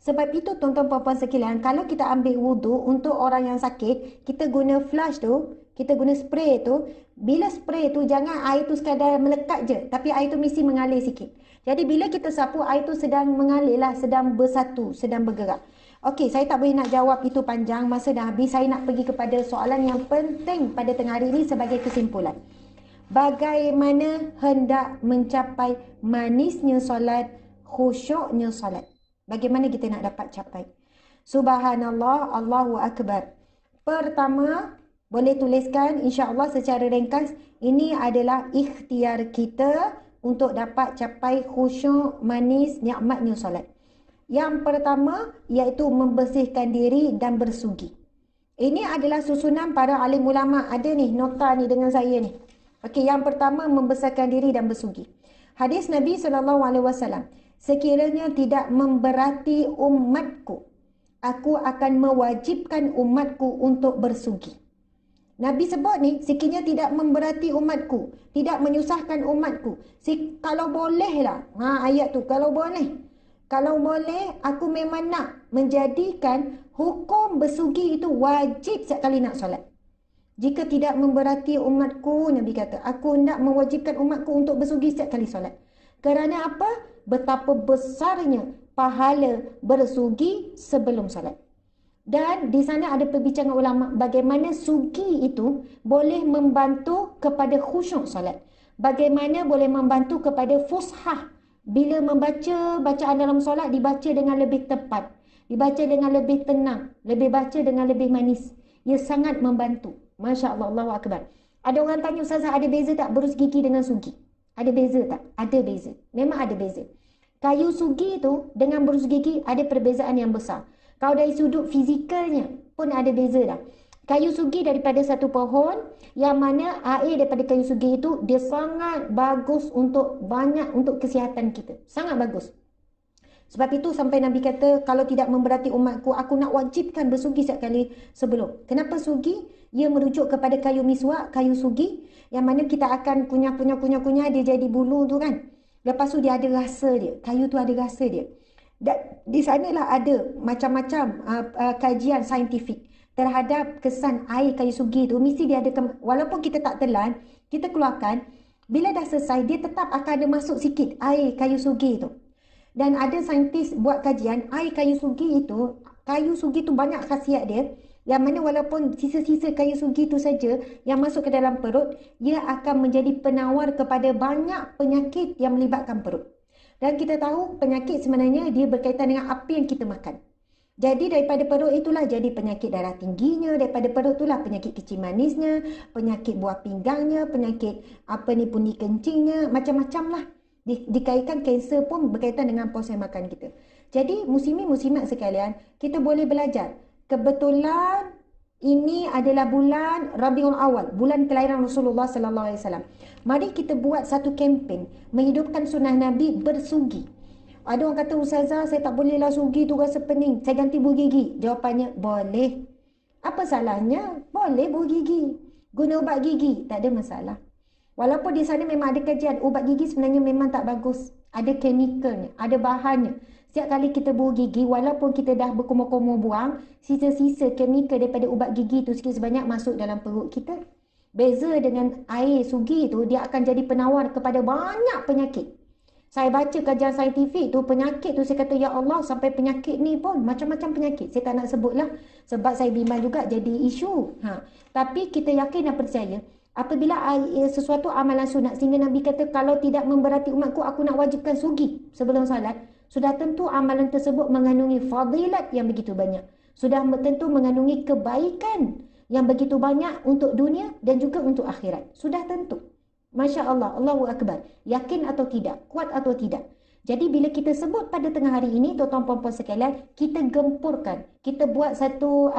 Speaker 1: Sebab itu tuan-tuan puan-puan sekalian, kalau kita ambil wuduk untuk orang yang sakit, kita guna flush tu, kita guna spray tu. Bila spray tu, jangan air tu sekadar melekat je. Tapi air tu mesti mengalir sikit. Jadi bila kita sapu, air tu sedang mengalir lah, sedang bersatu, sedang bergerak. Okey, saya tak boleh nak jawab itu panjang, masa dah habis. Saya nak pergi kepada soalan yang penting pada tengah hari ini sebagai kesimpulan. bagaimana hendak mencapai manisnya solat, khusyuknya solat. Bagaimana kita nak dapat capai? Subhanallah, Allahu Akbar. Pertama, boleh tuliskan insya-Allah secara ringkas, ini adalah ikhtiar kita untuk dapat capai khusyuk manis nikmatnya solat. Yang pertama iaitu membersihkan diri dan bersugi. Ini adalah susunan para alim ulama. Ada ni nota ni dengan saya ni. Okey, yang pertama membesarkan diri dan bersugi. Hadis Nabi SAW, sekiranya tidak memberati umatku, aku akan mewajibkan umatku untuk bersugi. Nabi sebut ni, sekiranya tidak memberati umatku, tidak menyusahkan umatku. Kalau boleh lah, ayat tu, kalau boleh. Kalau boleh, aku memang nak menjadikan hukum bersugi itu wajib setiap kali nak solat. Jika tidak memberati umatku, Nabi kata, aku nak mewajibkan umatku untuk bersugi setiap kali solat. Kerana apa? Betapa besarnya pahala bersugi sebelum solat. Dan di sana ada perbincangan ulama bagaimana sugi itu boleh membantu kepada khusyuk solat. Bagaimana boleh membantu kepada fushah. Bila membaca bacaan dalam solat dibaca dengan lebih tepat, dibaca dengan lebih tenang, lebih baca dengan lebih manis. Ia sangat membantu. Masya Allah, Allahu Akbar. Ada orang tanya, Ustazah, ada beza tak berus gigi dengan sugi? Ada beza tak? Ada beza. Memang ada beza. Kayu sugi itu dengan berus gigi ada perbezaan yang besar. Kalau dari sudut fizikalnya pun ada beza dah. Kayu sugi daripada satu pohon, yang mana air daripada kayu sugi itu dia sangat bagus untuk kesihatan kita. Sangat bagus. Sebab itu sampai Nabi kata, kalau tidak memberati umatku, aku nak wajibkan bersugi setiap kali sebelum. Kenapa sugi? Ia merujuk kepada kayu miswak, kayu sugi, yang mana kita akan kunyah, dia jadi bulu tu kan. Lepas tu dia ada rasa dia. Kayu tu ada rasa dia. Dan di sanalah ada macam-macam kajian saintifik terhadap kesan air kayu sugi tu. Mesti dia ada, walaupun kita tak telan, kita keluarkan, bila dah selesai, dia tetap akan ada masuk sikit air kayu sugi tu. Dan ada saintis buat kajian, air kayu sugi itu banyak khasiat dia, yang mana walaupun sisa-sisa kayu sugi itu saja yang masuk ke dalam perut, ia akan menjadi penawar kepada banyak penyakit yang melibatkan perut. Dan kita tahu penyakit sebenarnya dia berkaitan dengan apa yang kita makan. Jadi daripada perut itulah jadi penyakit darah tingginya, daripada perut itulah penyakit kecil manisnya, penyakit buah pinggangnya, penyakit pundi kencingnya, macam-macam lah. Dikaitkan kanser pun berkaitan dengan proses makan kita. Jadi muslimin-muslimat sekalian, kita boleh belajar. Kebetulan ini adalah bulan Rabiul Awal, bulan kelahiran Rasulullah sallallahu alaihi wasallam. Mari kita buat satu kempen menghidupkan sunnah Nabi bersugi. Ada orang kata, Ustazah, saya tak bolehlah sugi tu rasa pening, saya ganti buah gigi. Jawapannya, boleh. Apa salahnya? Boleh buah gigi. Guna ubat gigi, tak ada masalah. Walaupun di sana memang ada kajian, ubat gigi sebenarnya memang tak bagus. Ada kemikalnya, ada bahannya. Setiap kali kita buah gigi, walaupun kita dah berkumur-kumur buang, sisa-sisa kemikal daripada ubat gigi tu sikit sebanyak masuk dalam perut kita. Beza dengan air sugi tu, dia akan jadi penawar kepada banyak penyakit. Saya baca kajian saintifik tu, penyakit tu saya kata, ya Allah, sampai penyakit ni pun macam-macam penyakit. Saya tak nak sebutlah sebab saya bimbang juga jadi isu. Tapi kita yakin dan percaya, apabila sesuatu amalan sunat, sehingga Nabi kata, kalau tidak memberati umatku, aku nak wajibkan sugi sebelum salat, sudah tentu amalan tersebut mengandungi fadilat yang begitu banyak. Sudah tentu mengandungi kebaikan yang begitu banyak untuk dunia dan juga untuk akhirat. Sudah tentu. Masya Allah, Allahu Akbar. Yakin atau tidak, kuat atau tidak. Jadi bila kita sebut pada tengah hari ini, tuan-tuan puan-puan sekalian, kita gempurkan. Kita buat satu,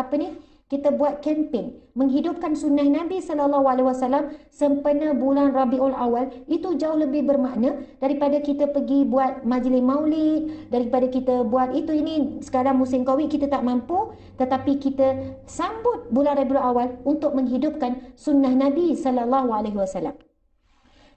Speaker 1: kita buat kempen menghidupkan sunnah Nabi SAW sempena bulan Rabiul Awal. Itu jauh lebih bermakna daripada kita pergi buat majlis maulid, daripada kita buat itu ini. Sekarang musim Covid kita tak mampu, tetapi kita sambut bulan Rabiul Awal untuk menghidupkan sunnah Nabi SAW.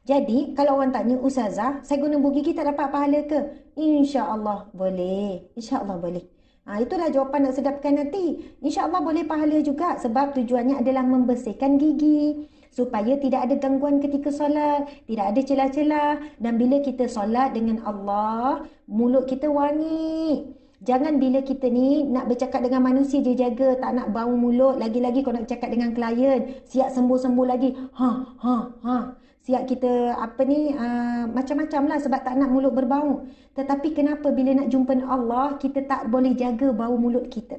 Speaker 1: Jadi, kalau orang tanya, Ustazah, saya guna buah gigi tak dapat pahala ke? InsyaAllah boleh. InsyaAllah boleh. Itulah jawapan nak sedapkan nanti. InsyaAllah boleh pahala juga sebab tujuannya adalah membersihkan gigi supaya tidak ada gangguan ketika solat, tidak ada celah-celah. Dan bila kita solat dengan Allah, mulut kita wangi. Jangan bila kita ni nak bercakap dengan manusia je jaga, tak nak bau mulut. Lagi-lagi kau nak bercakap dengan klien, siap sembuh-sembuh lagi. siap kita macam-macam lah sebab tak nak mulut berbau. Tetapi kenapa bila nak jumpa Allah, kita tak boleh jaga bau mulut kita?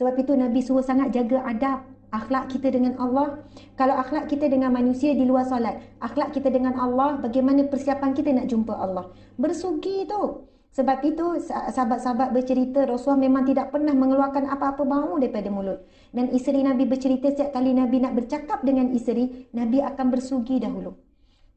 Speaker 1: Sebab itu Nabi suruh sangat jaga adab akhlak kita dengan Allah. Kalau akhlak kita dengan manusia di luar solat, akhlak kita dengan Allah, bagaimana persiapan kita nak jumpa Allah? Bersugi tu. Sebab itu sahabat-sahabat bercerita Rasulullah memang tidak pernah mengeluarkan apa-apa bau daripada mulut. Dan isteri Nabi bercerita setiap kali Nabi nak bercakap dengan isteri, Nabi akan bersugi dahulu.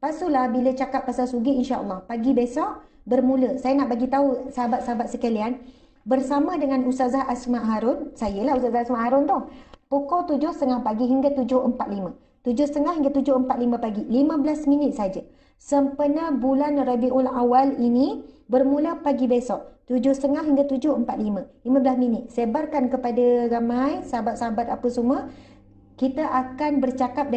Speaker 1: Lepas bila cakap pasal sugi, insya-Allah pagi besok bermula. Saya nak bagi tahu sahabat-sahabat sekalian, bersama dengan Ustazah Asma Harun, saya lah Ustazah Asma Harun tu, pukul 7.30 pagi hingga 7.45. 7.30 hingga 7.45 pagi, 15 minit saja. Sempena bulan Rabiul Awal ini bermula pagi besok 7.30 hingga 7.45, 15 minit. Sebarkan kepada ramai sahabat-sahabat apa semua. Kita akan bercakap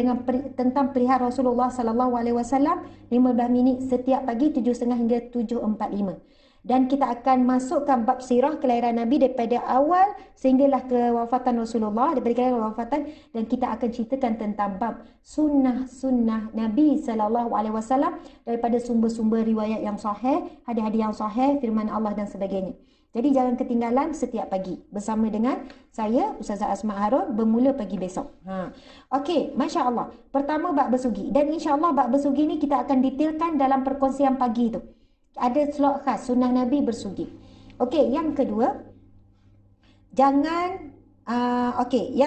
Speaker 1: tentang perihal Rasulullah sallallahu alaihi wasallam 15 minit setiap pagi 7.30 hingga 7.45. Dan kita akan masukkan bab sirah kelahiran Nabi daripada awal sehinggalah kewafatan Rasulullah, daripada kelahiran wafatan, dan kita akan ceritakan tentang bab sunnah-sunnah Nabi sallallahu alaihi wasallam daripada sumber-sumber riwayat yang sahih, hadis-hadis yang sahih, firman Allah dan sebagainya. Jadi jangan ketinggalan setiap pagi bersama dengan saya Ustazah Asma Harun bermula pagi besok. Okey, masya-Allah. Pertama bab bersugi, dan insya-Allah bab bersugi ni kita akan detailkan dalam perkongsian pagi tu. Ada slot khas sunnah Nabi bersugi. Okey, yang kedua, yang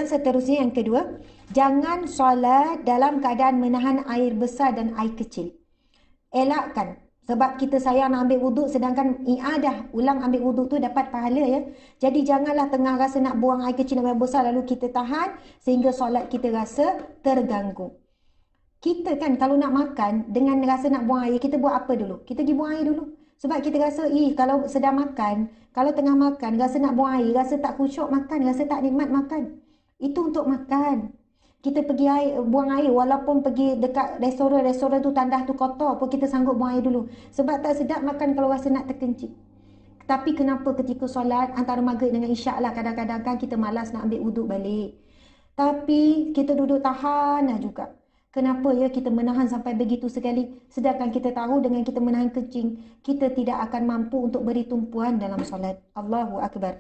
Speaker 1: seterusnya yang kedua, jangan solat dalam keadaan menahan air besar dan air kecil. Elakkan. Sebab kita sayang nak ambil wuduk, sedangkan i'adah, ulang ambil wuduk tu dapat pahala ya. Jadi janganlah tengah rasa nak buang air kecil dan air besar lalu kita tahan sehingga solat kita rasa terganggu. Kita kan kalau nak makan dengan rasa nak buang air, kita buat apa dulu? Kita pergi buang air dulu. Sebab kita rasa, kalau sedang makan, kalau tengah makan, rasa nak buang air, rasa tak khusyuk makan, rasa tak nikmat makan. Itu untuk makan. Kita pergi buang air, walaupun pergi dekat restoran tu tandas tu kotor pun kita sanggup buang air dulu. Sebab tak sedap makan kalau rasa nak terkencing. Tapi kenapa ketika solat, antara maghrib dengan isyak lah, kadang-kadang kan kita malas nak ambil wuduk balik. Tapi kita duduk tahan lah juga. Kenapa ya kita menahan sampai begitu sekali? Sedangkan kita tahu dengan kita menahan kencing, kita tidak akan mampu untuk beri tumpuan dalam solat. Allahu Akbar.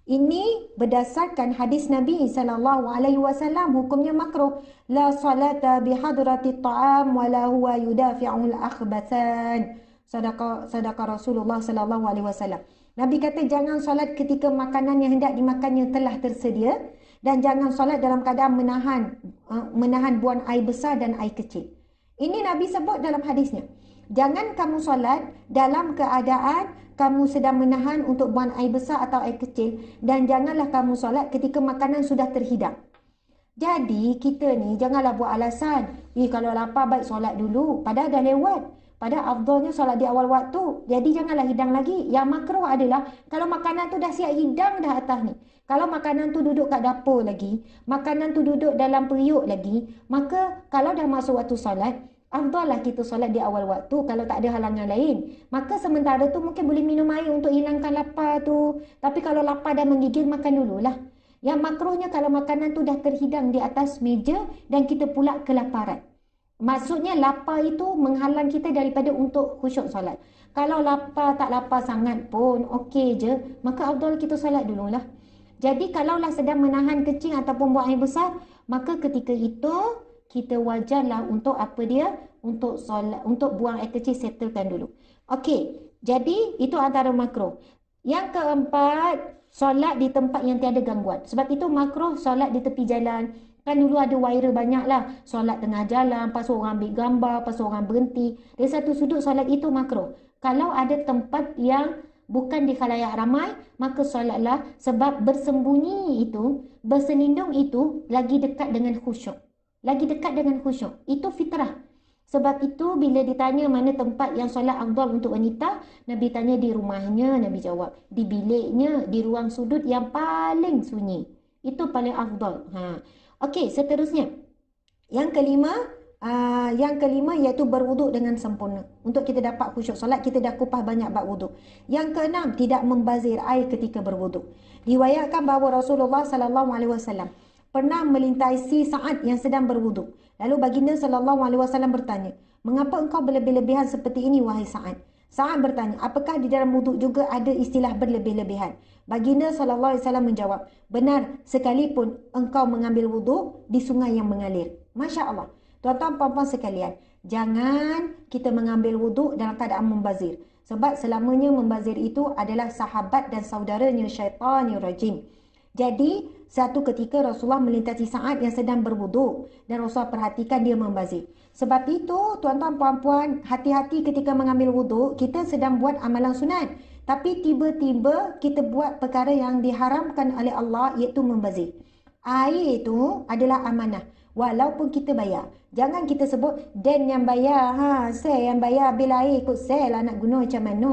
Speaker 1: Ini berdasarkan hadis Nabi sallallahu alaihi wasallam, hukumnya makruh. La salata bihadrati ta'am wa la huwa yudafi'ul akhbathan. Sadaqa Rasulullah sallallahu alaihi wasallam. Nabi kata jangan solat ketika makanan yang hendak dimakannya telah tersedia, dan jangan solat dalam keadaan menahan buang air besar dan air kecil. Ini Nabi sebut dalam hadisnya. Jangan kamu solat dalam keadaan kamu sedang menahan untuk buang air besar atau air kecil, dan janganlah kamu solat ketika makanan sudah terhidang. Jadi kita ni janganlah buat alasan, kalau lapar baik solat dulu, padahal dah lewat. Padahal afdalnya solat di awal waktu. Jadi janganlah hidang lagi. Yang makruh adalah kalau makanan tu dah siap hidang dah atas ni. Kalau makanan tu duduk kat dapur lagi, makanan tu duduk dalam periuk lagi, maka kalau dah masuk waktu solat, afdallah kita solat di awal waktu kalau tak ada halangan lain. Maka sementara tu mungkin boleh minum air untuk hilangkan lapar tu. Tapi kalau lapar dah menggigil, makan dululah. Yang makruhnya kalau makanan tu dah terhidang di atas meja dan kita pula kelaparan. Maksudnya lapar itu menghalang kita daripada untuk khusyuk solat. Kalau lapar tak lapar sangat pun okey je, maka afdal kita solat dululah. Jadi kalaulah sedang menahan kencing ataupun buang air besar, maka ketika itu kita wajarlah untuk untuk solat, untuk buang air kecil, settlekan dulu. Okey, jadi itu antara makruh. Yang keempat, solat di tempat yang tiada gangguan. Sebab itu makruh solat di tepi jalan. Kan dulu ada viral banyak lah, solat tengah jalan, lepas orang ambil gambar, lepas orang berhenti. Dari satu sudut solat itu makruh. Kalau ada tempat yang bukan di khalayak ramai, maka solatlah, sebab bersembunyi itu, berselindung itu lagi dekat dengan khusyuk. Lagi dekat dengan khusyuk. Itu fitrah. Sebab itu bila ditanya mana tempat yang solat afdal untuk wanita, Nabi tanya di rumahnya, Nabi jawab. Di biliknya, di ruang sudut yang paling sunyi. Itu paling afdal. Okey, seterusnya. Yang kelima iaitu berwuduk dengan sempurna. Untuk kita dapat khusyuk solat, kita dah kupas banyak bab wuduk. Yang keenam, tidak membazir air ketika berwuduk. Riwayatkan bahawa Rasulullah sallallahu alaihi wasallam pernah melintasi Sa'ad yang sedang berwuduk. Lalu baginda sallallahu alaihi wasallam bertanya, Mengapa engkau berlebih-lebihan seperti ini, wahai Sa'ad? Sa'ad bertanya, apakah di dalam wuduk juga ada istilah berlebih-lebihan? Baginda SAW menjawab, benar, sekalipun engkau mengambil wuduk di sungai yang mengalir. Masya Allah. Tuan-tuan, puan-puan sekalian, jangan kita mengambil wuduk dalam keadaan membazir. Sebab selamanya membazir itu adalah sahabat dan saudaranya syaitanir rajim. Jadi, satu ketika Rasulullah melintasi Sa'ad yang sedang berwuduk dan Rasulullah perhatikan dia membazir. Sebab itu, tuan-tuan, puan-puan, hati-hati ketika mengambil wuduk, kita sedang buat amalan sunat. Tapi tiba-tiba kita buat perkara yang diharamkan oleh Allah, iaitu membazir. Air itu adalah amanah. Walaupun kita bayar. Jangan kita sebut, Dan yang bayar, saya yang bayar bil air, ikut saya lah nak guna macam mana.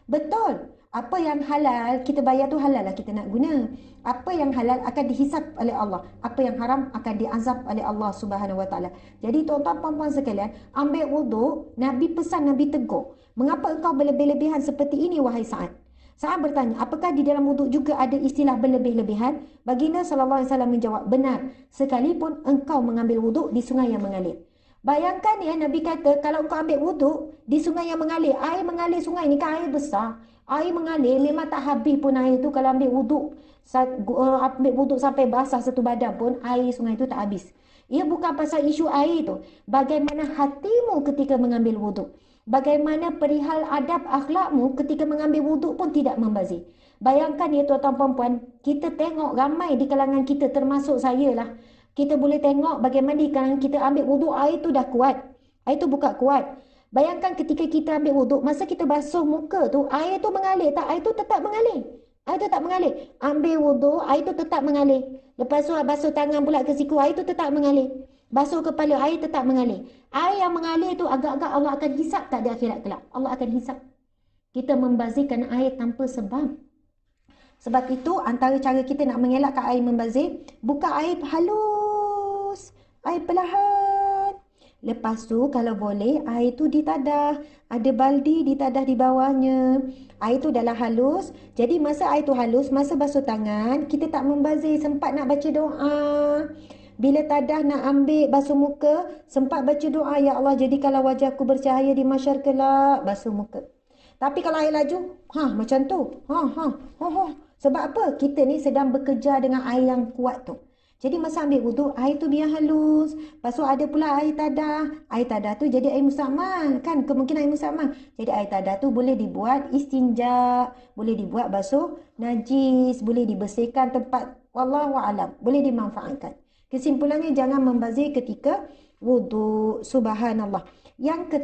Speaker 1: Betul. Apa yang halal, kita bayar tu halal lah kita nak guna. Apa yang halal akan dihisap oleh Allah. Apa yang haram akan diazab oleh Allah Subhanahu Wa Taala. Jadi tuan-tuan, puan-puan sekalian, ambil wuduk, Nabi pesan, Nabi tegur. Mengapa engkau berlebih-lebihan seperti ini, wahai Sa'ad? Sa'ad bertanya, apakah di dalam wuduk juga ada istilah berlebih-lebihan? Baginda SAW menjawab, benar, sekalipun engkau mengambil wuduk di sungai yang mengalir. Bayangkan ya, Nabi kata, kalau engkau ambil wuduk di sungai yang mengalir, air mengalir sungai ni kan air besar. Air mengalir, memang tak habis pun air tu. Kalau ambil wuduk sampai basah satu badan pun, air sungai tu tak habis. Ia bukan pasal isu air tu. Bagaimana hatimu ketika mengambil wuduk. Bagaimana perihal adab akhlakmu ketika mengambil wuduk pun tidak membazir. Bayangkan ya tuan-tuan puan-puan, kita tengok ramai di kalangan kita, termasuk saya lah. Kita boleh tengok bagaimana di kalangan kita ambil wuduk, air tu dah kuat. Air tu bukan kuat. Bayangkan ketika kita ambil wuduk, masa kita basuh muka tu, air tu mengalir tak? Air tu tetap mengalir. Air tu tak mengalir. Ambil wuduk, air tu tetap mengalir. Lepas tu basuh tangan pula ke siku, air tu tetap mengalir. Basuh kepala, air tetap mengalir. Air yang mengalir tu agak-agak Allah akan hisap tak di akhirat kelak? Allah akan hisap. Kita membazirkan air tanpa sebab. Sebab itu antara cara kita nak mengelakkan air membazir, buka air halus, air perlahan. Lepas tu kalau boleh air tu ditadah, ada baldi ditadah di bawahnya. Air tu dah halus. Jadi masa air tu halus, masa basuh tangan, kita tak membazir, sempat nak baca doa. Bila tadah nak ambil basuh muka, sempat baca doa, ya Allah jadikanlah wajahku bercahaya di mahsyar kelak, basuh muka. Tapi kalau air laju, macam tu. Sebab apa? Kita ni sedang bekerja dengan air yang kuat tu. Jadi masa ambil wuduk, air tu biar halus. Lepas tu ada pula air tadah. Air tadah tu jadi air musammal. Kan kemungkinan air musammal. Jadi air tadah tu boleh dibuat istinja. Boleh dibuat basuh najis. Boleh dibersihkan tempat. Wallahualam. Boleh dimanfaatkan. Kesimpulannya, jangan membazir ketika wuduk. Subhanallah. Yang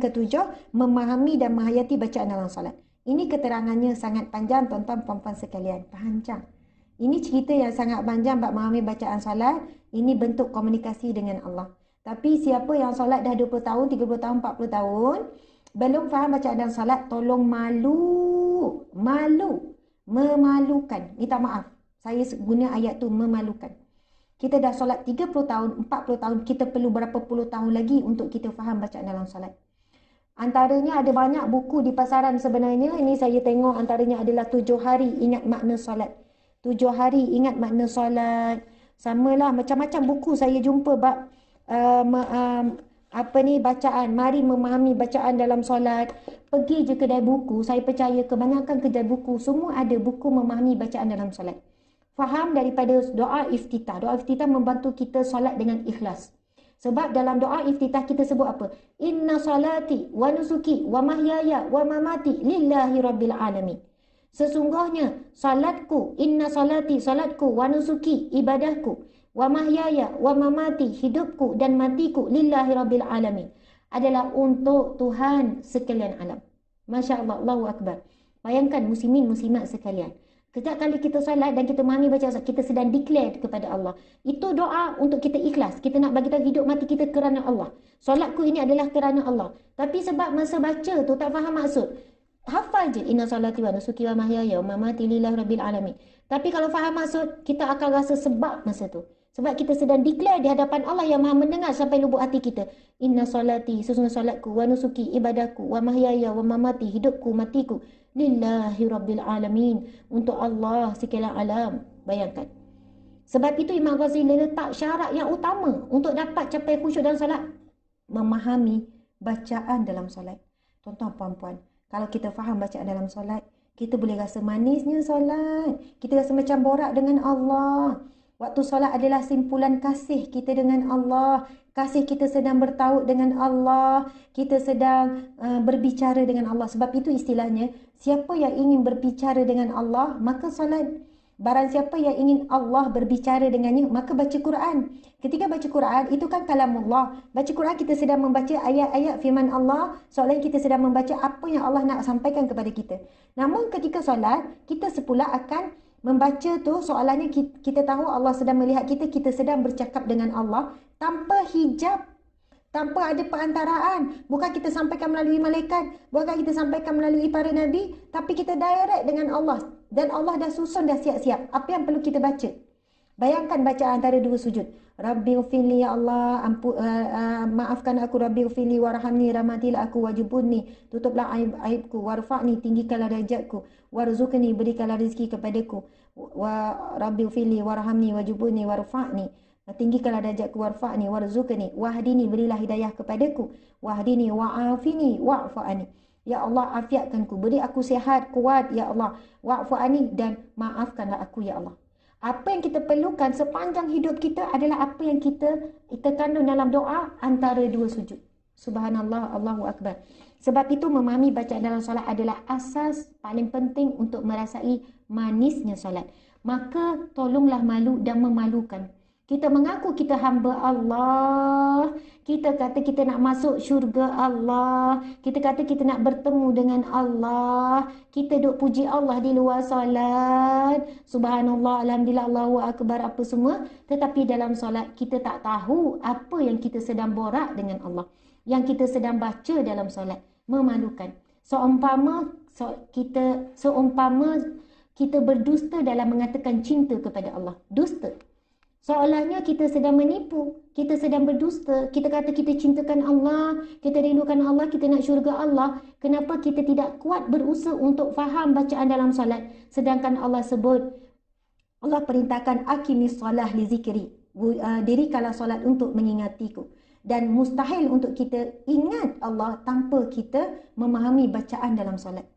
Speaker 1: ketujuh, memahami dan menghayati bacaan dalam salat. Ini keterangannya sangat panjang, tuan-tuan puan-puan sekalian. Panjang. Ini cerita yang sangat panjang bab memahami bacaan salat. Ini bentuk komunikasi dengan Allah. Tapi siapa yang solat dah 20 tahun, 30 tahun, 40 tahun, belum faham bacaan dalam salat, tolong memalukan. Minta maaf. Saya guna ayat tu, memalukan. Kita dah solat 30 tahun, 40 tahun, kita perlu berapa puluh tahun lagi untuk kita faham bacaan dalam salat. Antaranya ada banyak buku di pasaran sebenarnya. Ini saya tengok antaranya adalah 7 hari ingat makna solat. 7 hari ingat makna solat. Samalah macam-macam buku saya jumpa bab bacaan. Mari memahami bacaan dalam solat. Pergi je kedai buku, saya percaya kebanyakan kedai buku semua ada buku memahami bacaan dalam solat. Faham daripada doa iftitah. Doa iftitah membantu kita solat dengan ikhlas. Sebab dalam doa iftitah kita sebut apa? Inna salati wa nusuki wa mahyaya wa mamati lillahi rabbil alamin. Sesungguhnya salatku, inna salati, salatku, wa nusuki, ibadahku, wa mahyaya, wa mamati, hidupku dan matiku, lillahi rabbil alamin, adalah untuk Tuhan sekalian alam. Masya Allah, Allahu Akbar. Bayangkan muslimin, muslimat sekalian. Setiap kali kita salat dan kita memahami baca salat, kita sedang declare kepada Allah. Itu doa untuk kita ikhlas. Kita nak bagi tahu hidup mati kita kerana Allah. Solatku ini adalah kerana Allah. Tapi sebab masa baca tu tak faham maksud, hafal je inna salati wa nusuki wa mahyaya wa mamati lillahi rabbil alamin. Tapi kalau faham maksud, kita akan rasa sebab masa tu. Sebab kita sedang declare di hadapan Allah yang Maha mendengar sampai lubuk hati kita. Inna salati, sesungguhnya salatku, wa nusuki, ibadahku, wa mahyaya wa mamati, hidupku, matiku, lillahi rabbil alamin, untuk Allah sekalian alam. Bayangkan. Sebab itu Imam Ghazali letak syarat yang utama untuk dapat capai khusyuk dalam salat. memahami bacaan dalam solat. Tuan-tuan puan-puan, kalau kita faham bacaan dalam solat, kita boleh rasa manisnya solat. Kita rasa macam borak dengan Allah. Waktu solat adalah simpulan kasih kita dengan Allah. Kasih kita sedang bertaut dengan Allah. Kita sedang berbicara dengan Allah. Sebab itu istilahnya, siapa yang ingin berbicara dengan Allah, maka solat. Barang siapa yang ingin Allah berbicara dengannya, maka baca Quran. Ketika baca Quran, itu kan kalamullah. Baca Quran, kita sedang membaca ayat-ayat firman Allah. Soalan kita sedang membaca apa yang Allah nak sampaikan kepada kita. Namun ketika solat, kita sepula akan membaca tu, soalannya kita tahu Allah sedang melihat kita, kita sedang bercakap dengan Allah tanpa hijab, tanpa ada perantaraan. Bukan kita sampaikan melalui malaikat, bukan kita sampaikan melalui para nabi, tapi kita direct dengan Allah. Dan Allah dah susun, dah siap-siap apa yang perlu kita baca. Bayangkan bacaan antara dua sujud. Rabbi ufili ya Allah, maafkan aku, Rabbi ufili warhamni, rahmatilah aku, wajibunni, tutuplah aib-aibku, warfa'ni, tinggikanlah derajatku, warzuqni, berikanlah rezeki kepadaku, wa Rabbi ufili warhamni, wajibunni, warfa'ni, tinggikanlah derajatku, warfa'ni, warzuqni, wahdini, berilah hidayah kepadaku, wahdini, wa'afini, wa'fa'ani. Ya Allah, afiatkanku, beri aku sihat, kuat, ya Allah, wa'fa'ani, dan maafkanlah aku, ya Allah. Apa yang kita perlukan sepanjang hidup kita adalah apa yang kita kandung dalam doa antara dua sujud. Subhanallah, Allahu Akbar. Sebab itu memahami bacaan dalam solat adalah asas paling penting untuk merasai manisnya solat. Maka tolonglah malu dan memalukan. Kita mengaku kita hamba Allah. Kita kata kita nak masuk syurga Allah. Kita kata kita nak bertemu dengan Allah. Kita duk puji Allah di luar solat. Subhanallah, alhamdulillah, Allahu Akbar, apa semua. Tetapi dalam solat kita tak tahu apa yang kita sedang borak dengan Allah. Yang kita sedang baca dalam solat. Memalukan. Seumpama kita berdusta dalam mengatakan cinta kepada Allah. Dusta. Soalannya kita sedang menipu, kita sedang berdusta, kita kata kita cintakan Allah, kita rindukan Allah, kita nak syurga Allah. Kenapa kita tidak kuat berusaha untuk faham bacaan dalam solat? Sedangkan Allah sebut, Allah perintahkan aqimis solah li zikri, dirikanlah solat untuk mengingatiku. Dan mustahil untuk kita ingat Allah tanpa kita memahami bacaan dalam solat.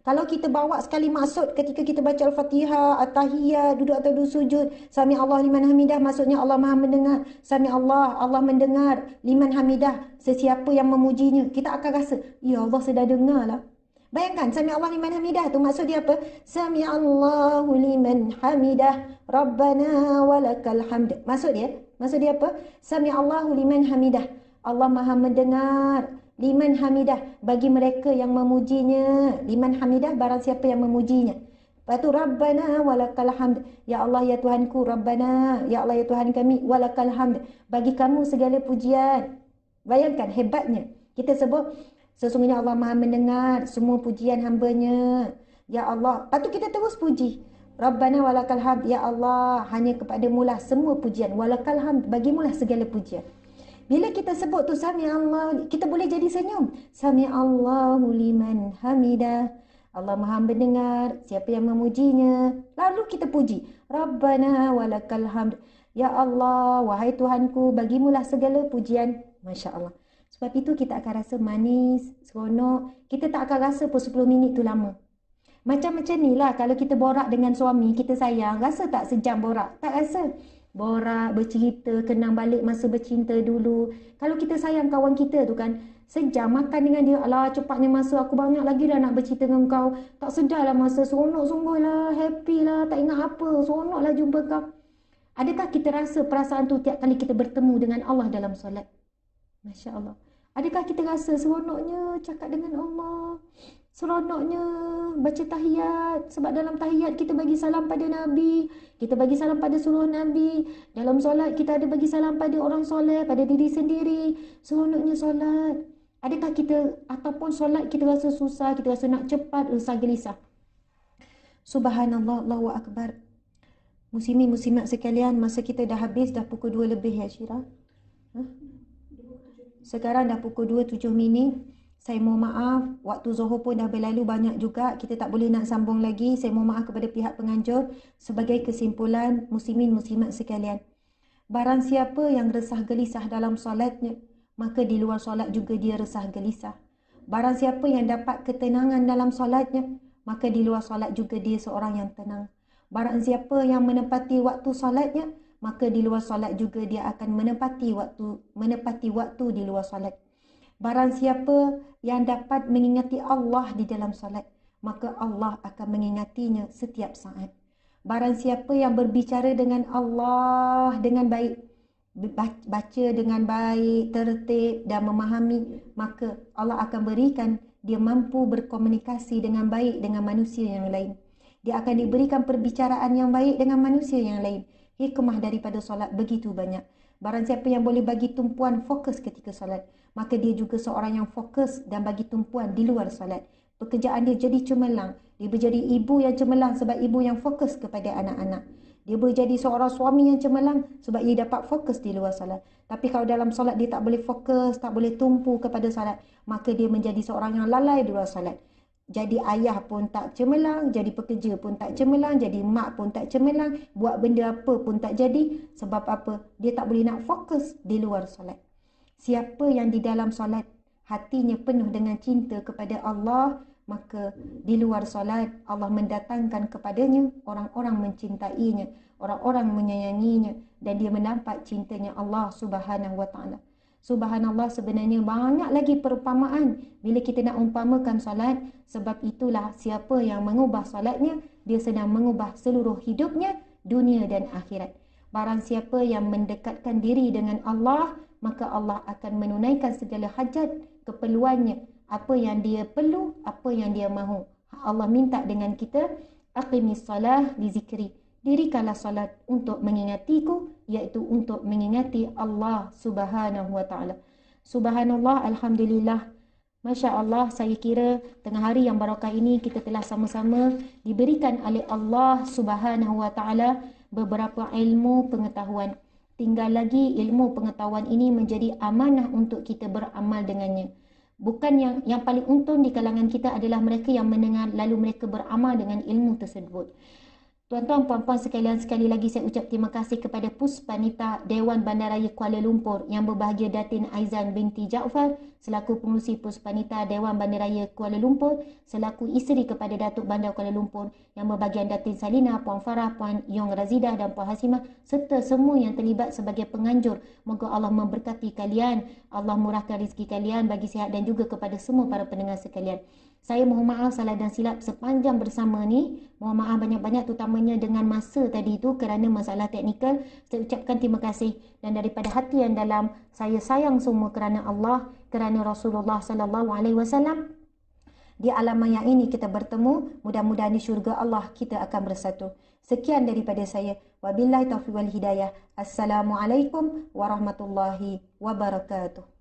Speaker 1: Kalau kita bawa sekali maksud ketika kita baca Al-Fatihah, At-Tahiyyat, duduk atau duduk sujud, Sami Allah liman hamidah, maksudnya Allah Maha mendengar. Sami Allah, Allah mendengar. Liman hamidah, sesiapa yang memujinya. Kita akan rasa, ya Allah sedang dengar lah. Bayangkan, Sami Allah liman hamidah tu maksud dia apa? Sami Allahu liman hamidah, Rabbana walakal hamd. Maksud dia apa? Sami Allahu liman hamidah. Allah Maha mendengar. Liman hamidah, bagi mereka yang memujinya. Liman hamidah, barang siapa yang memujinya. Lepas tu, Rabbana walakal hamd. Ya Allah, ya Tuhanku, Rabbana. Ya Allah, ya Tuhan kami, walakal hamd. Bagi kamu segala pujian. Bayangkan hebatnya. Kita sebut, sesungguhnya Allah Maha mendengar semua pujian hambanya. Ya Allah. Lepas tu kita terus puji. Rabbana walakal hamd. Ya Allah, hanya kepadamu lah semua pujian. Walakal hamd, bagimulah segala pujian. Bila kita sebut tu Sami Allah, kita boleh jadi senyum. Sami Allahu liman hamidah. Allah Maha mendengar siapa yang memujinya. Lalu kita puji. Rabbana walakal hamd. Ya Allah, wahai Tuhanku, bagimulah segala pujian. Masya Allah. Sebab itu kita akan rasa manis, seronok. Kita tak akan rasa pun 10 minit tu lama. Macam ni lah kalau kita borak dengan suami, kita sayang. Rasa tak sejam borak? Tak rasa. Borak, bercerita, kenang balik masa bercinta dulu. Kalau kita sayang kawan kita tu kan, sejam makan dengan dia, alah cepatnya masa, aku banyak lagi dah nak bercerita dengan kau. Tak sedar lah masa, seronok sungguh lah, happy lah, tak ingat apa, seronok lah jumpa kau. Adakah kita rasa perasaan tu tiap kali kita bertemu dengan Allah dalam solat? Masya Allah. Adakah kita rasa seronoknya cakap dengan Allah? Seronoknya baca tahiyat. Sebab dalam tahiyat kita bagi salam pada Nabi. Kita bagi salam pada seluruh Nabi. Dalam solat kita ada bagi salam pada orang soleh, pada diri sendiri. Seronoknya solat. Adakah kita, ataupun solat kita rasa susah, kita rasa nak cepat, resah gelisah? Subhanallah, Allahu Akbar. Muslimin muslimat sekalian, masa kita dah habis, dah pukul 2 lebih ya Syirah. Sekarang dah pukul 2:07. Saya mohon maaf, waktu Zuhur pun dah berlalu banyak juga. Kita tak boleh nak sambung lagi. Saya mohon maaf kepada pihak penganjur. Sebagai kesimpulan, muslimin muslimat sekalian, barang siapa yang resah gelisah dalam solatnya, maka di luar solat juga dia resah gelisah. Barang siapa yang dapat ketenangan dalam solatnya, maka di luar solat juga dia seorang yang tenang. Barang siapa yang menepati waktu solatnya, maka di luar solat juga dia akan menepati waktu di luar solat. Barang siapa yang dapat mengingati Allah di dalam solat, maka Allah akan mengingatinya setiap saat. Barang siapa yang berbicara dengan Allah dengan baik, baca dengan baik, tertib dan memahami, maka Allah akan berikan dia mampu berkomunikasi dengan baik dengan manusia yang lain. Dia akan diberikan perbicaraan yang baik dengan manusia yang lain. Hikmah daripada solat begitu banyak. Barang siapa yang boleh bagi tumpuan fokus ketika solat, maka dia juga seorang yang fokus dan bagi tumpuan di luar solat. Pekerjaan dia jadi cemerlang. Dia menjadi ibu yang cemerlang sebab ibu yang fokus kepada anak-anak. Dia boleh jadi seorang suami yang cemerlang sebab dia dapat fokus di luar solat. Tapi kalau dalam solat dia tak boleh fokus, tak boleh tumpu kepada solat, maka dia menjadi seorang yang lalai di luar solat. Jadi ayah pun tak cemerlang, jadi pekerja pun tak cemerlang, jadi mak pun tak cemerlang, buat benda apa pun tak jadi. Sebab apa? Dia tak boleh nak fokus di luar solat. Siapa yang di dalam solat hatinya penuh dengan cinta kepada Allah, maka di luar solat Allah mendatangkan kepadanya orang-orang mencintainya, orang-orang menyayanginya, dan dia mendapat cintanya Allah Subhanahu wa taala. Subhanallah, sebenarnya banyak lagi perumpamaan bila kita nak umpamakan solat. Sebab itulah siapa yang mengubah solatnya, dia sedang mengubah seluruh hidupnya, dunia dan akhirat. Barang siapa yang mendekatkan diri dengan Allah, maka Allah akan menunaikan segala hajat, keperluannya, apa yang dia perlu, apa yang dia mahu. Allah minta dengan kita, aqimis salah li zikri. Dirikanlah salat untuk mengingatiku, iaitu untuk mengingati Allah Subhanahu wa taala. Subhanallah, alhamdulillah. Masya Allah, saya kira tengah hari yang barakah ini kita telah sama-sama diberikan oleh Allah Subhanahu wa taala beberapa ilmu pengetahuan. Tinggal lagi ilmu pengetahuan ini menjadi amanah untuk kita beramal dengannya. Bukan yang paling untung di kalangan kita adalah mereka yang mendengar lalu mereka beramal dengan ilmu tersebut. Tuan-tuan, puan-puan sekalian, sekali lagi saya ucap terima kasih kepada Puspanita Dewan Bandaraya Kuala Lumpur yang berbahagia Datin Aizan binti Jaafar selaku pengurusi Puspanita Dewan Bandaraya Kuala Lumpur, selaku isteri kepada Datuk Bandar Kuala Lumpur yang berbahagian Datin Salina, Puan Farah, Puan Yong Razidah dan Puan Hasimah serta semua yang terlibat sebagai penganjur. Moga Allah memberkati kalian, Allah murahkan rezeki kalian, bagi sihat dan juga kepada semua para pendengar sekalian. Saya mohon maaf salah dan silap sepanjang bersama ni. Mohon maaf banyak-banyak terutamanya dengan masa tadi itu kerana masalah teknikal. Saya ucapkan terima kasih dan daripada hati yang dalam saya sayang semua kerana Allah, kerana Rasulullah sallallahu alaihi wasallam. Di alam maya ini kita bertemu, mudah-mudahan di syurga Allah kita akan bersatu. Sekian daripada saya. Wabillahi taufiq wal hidayah. Assalamualaikum warahmatullahi wabarakatuh.